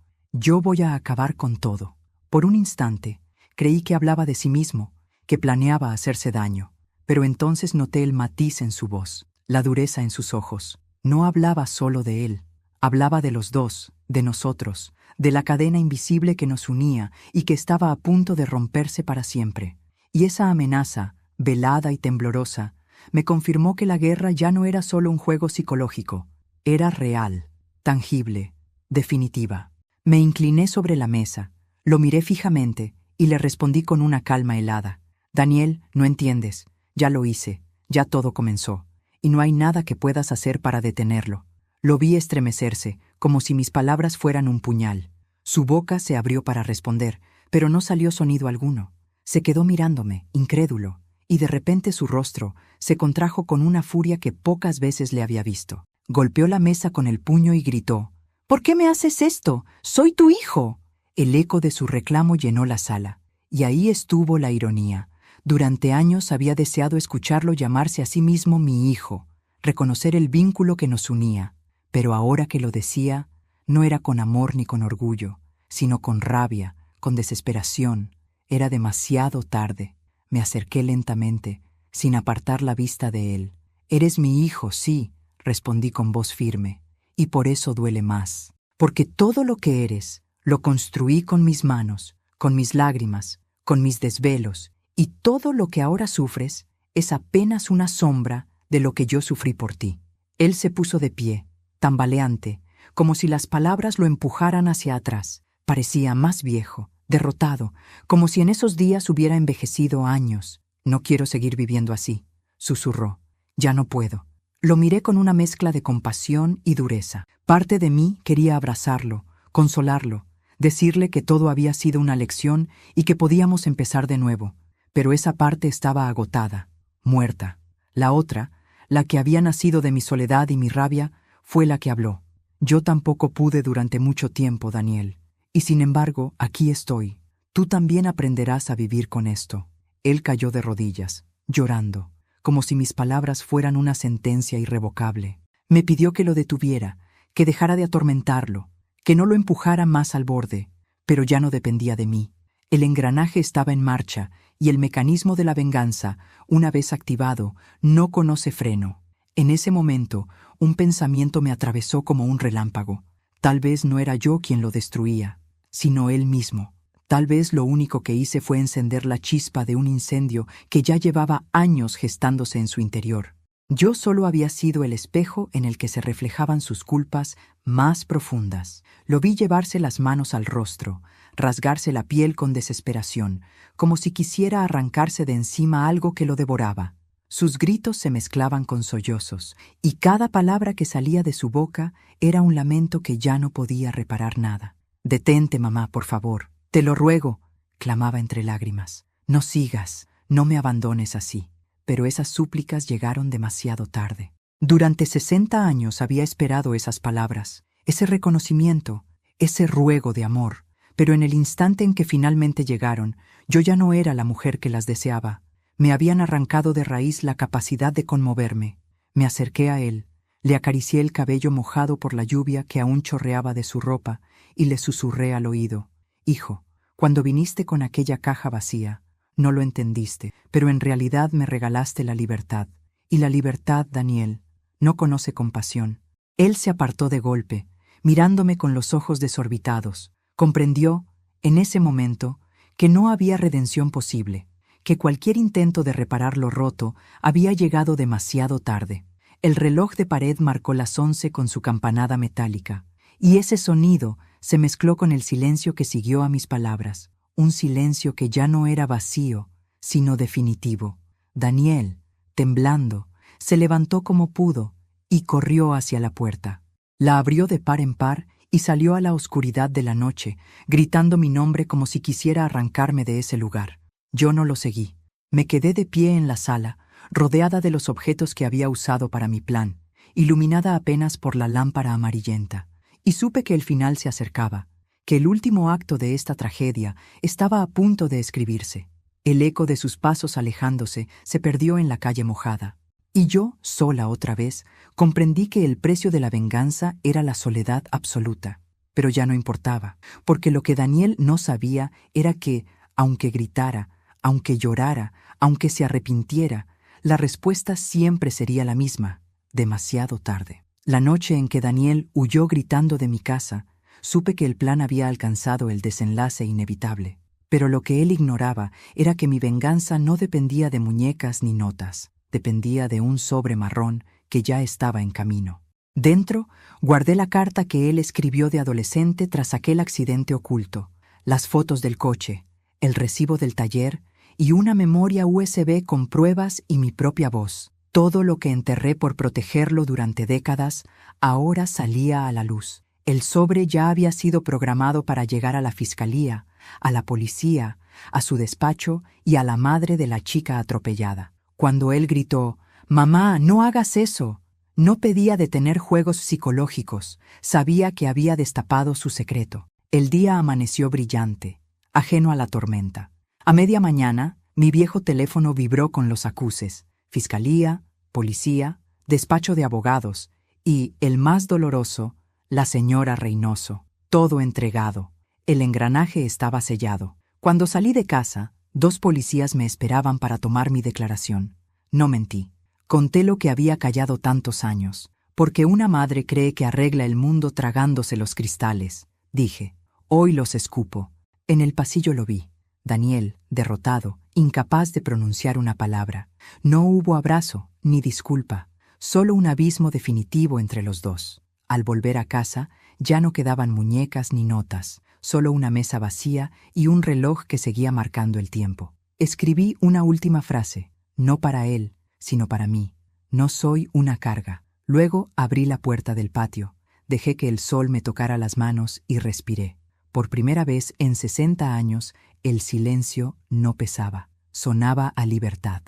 voy a acabar con todo». Por un instante, creí que hablaba de sí mismo, que planeaba hacerse daño, pero entonces noté el matiz en su voz, la dureza en sus ojos. No hablaba solo de él, hablaba de los dos, de nosotros, de la cadena invisible que nos unía y que estaba a punto de romperse para siempre. Y esa amenaza, velada y temblorosa, me confirmó que la guerra ya no era solo un juego psicológico, era real, tangible, definitiva. Me incliné sobre la mesa, lo miré fijamente y le respondí con una calma helada. «Daniel, no entiendes, ya lo hice, ya todo comenzó, y no hay nada que puedas hacer para detenerlo». Lo vi estremecerse, como si mis palabras fueran un puñal. Su boca se abrió para responder, pero no salió sonido alguno. Se quedó mirándome, incrédulo, y de repente su rostro se contrajo con una furia que pocas veces le había visto. Golpeó la mesa con el puño y gritó: «¿Por qué me haces esto? ¡Soy tu hijo!». El eco de su reclamo llenó la sala, y ahí estuvo la ironía. Durante años había deseado escucharlo llamarse a sí mismo mi hijo, reconocer el vínculo que nos unía. Pero ahora que lo decía, no era con amor ni con orgullo, sino con rabia, con desesperación. Era demasiado tarde. Me acerqué lentamente, sin apartar la vista de él. «Eres mi hijo, sí», respondí con voz firme, «y por eso duele más. Porque todo lo que eres, lo construí con mis manos, con mis lágrimas, con mis desvelos, y todo lo que ahora sufres es apenas una sombra de lo que yo sufrí por ti». Él se puso de pie, tambaleante, como si las palabras lo empujaran hacia atrás. Parecía más viejo, derrotado, como si en esos días hubiera envejecido años. «No quiero seguir viviendo así», susurró. «Ya no puedo». Lo miré con una mezcla de compasión y dureza. Parte de mí quería abrazarlo, consolarlo, decirle que todo había sido una lección y que podíamos empezar de nuevo. Pero esa parte estaba agotada, muerta. La otra, la que había nacido de mi soledad y mi rabia, fue la que habló. «Yo tampoco pude durante mucho tiempo, Daniel. Y sin embargo, aquí estoy. Tú también aprenderás a vivir con esto». Él cayó de rodillas, llorando, como si mis palabras fueran una sentencia irrevocable. Me pidió que lo detuviera, que dejara de atormentarlo, que no lo empujara más al borde, pero ya no dependía de mí. El engranaje estaba en marcha y el mecanismo de la venganza, una vez activado, no conoce freno. En ese momento, un pensamiento me atravesó como un relámpago. Tal vez no era yo quien lo destruía, sino él mismo. Tal vez lo único que hice fue encender la chispa de un incendio que ya llevaba años gestándose en su interior. Yo solo había sido el espejo en el que se reflejaban sus culpas más profundas. Lo vi llevarse las manos al rostro, rasgarse la piel con desesperación, como si quisiera arrancarse de encima algo que lo devoraba. Sus gritos se mezclaban con sollozos, y cada palabra que salía de su boca era un lamento que ya no podía reparar nada. Detente, mamá, por favor. Te lo ruego, clamaba entre lágrimas. No sigas, no me abandones así. Pero esas súplicas llegaron demasiado tarde. Durante 60 años había esperado esas palabras, ese reconocimiento, ese ruego de amor. Pero en el instante en que finalmente llegaron, yo ya no era la mujer que las deseaba. Me habían arrancado de raíz la capacidad de conmoverme. Me acerqué a él, le acaricié el cabello mojado por la lluvia que aún chorreaba de su ropa y le susurré al oído: Hijo, cuando viniste con aquella caja vacía, no lo entendiste, pero en realidad me regalaste la libertad. Y la libertad, Daniel, no conoce compasión. Él se apartó de golpe, mirándome con los ojos desorbitados. Comprendió, en ese momento, que no había redención posible, que cualquier intento de reparar lo roto había llegado demasiado tarde. El reloj de pared marcó las 11 con su campanada metálica, y ese sonido se mezcló con el silencio que siguió a mis palabras, un silencio que ya no era vacío, sino definitivo. Daniel, temblando, se levantó como pudo y corrió hacia la puerta. La abrió de par en par y salió a la oscuridad de la noche, gritando mi nombre como si quisiera arrancarme de ese lugar. Yo no lo seguí. Me quedé de pie en la sala, rodeada de los objetos que había usado para mi plan, iluminada apenas por la lámpara amarillenta, y supe que el final se acercaba, que el último acto de esta tragedia estaba a punto de escribirse. El eco de sus pasos alejándose se perdió en la calle mojada. Y yo, sola otra vez, comprendí que el precio de la venganza era la soledad absoluta. Pero ya no importaba, porque lo que Daniel no sabía era que, aunque gritara, aunque llorara, aunque se arrepintiera, la respuesta siempre sería la misma: demasiado tarde. La noche en que Daniel huyó gritando de mi casa, supe que el plan había alcanzado el desenlace inevitable. Pero lo que él ignoraba era que mi venganza no dependía de muñecas ni notas. Dependía de un sobre marrón que ya estaba en camino. Dentro, guardé la carta que él escribió de adolescente tras aquel accidente oculto, las fotos del coche, el recibo del taller y una memoria USB con pruebas y mi propia voz. Todo lo que enterré por protegerlo durante décadas ahora salía a la luz. El sobre ya había sido programado para llegar a la fiscalía, a la policía, a su despacho y a la madre de la chica atropellada. Cuando él gritó: «Mamá, no hagas eso», no pedía detener juegos psicológicos, sabía que había destapado su secreto. El día amaneció brillante, ajeno a la tormenta. A media mañana, mi viejo teléfono vibró con los acuses: fiscalía, policía, despacho de abogados y, el más doloroso, la señora Reynoso. Todo entregado. El engranaje estaba sellado. Cuando salí de casa, 2 policías me esperaban para tomar mi declaración. No mentí. Conté lo que había callado tantos años, porque una madre cree que arregla el mundo tragándose los cristales. Dije: hoy los escupo. En el pasillo lo vi. Daniel, derrotado, incapaz de pronunciar una palabra. No hubo abrazo, ni disculpa, solo un abismo definitivo entre los dos. Al volver a casa, ya no quedaban muñecas ni notas, solo una mesa vacía y un reloj que seguía marcando el tiempo. Escribí una última frase, no para él, sino para mí: no soy una carga. Luego abrí la puerta del patio, dejé que el sol me tocara las manos y respiré. Por primera vez en 60 años, el silencio no pesaba, sonaba a libertad.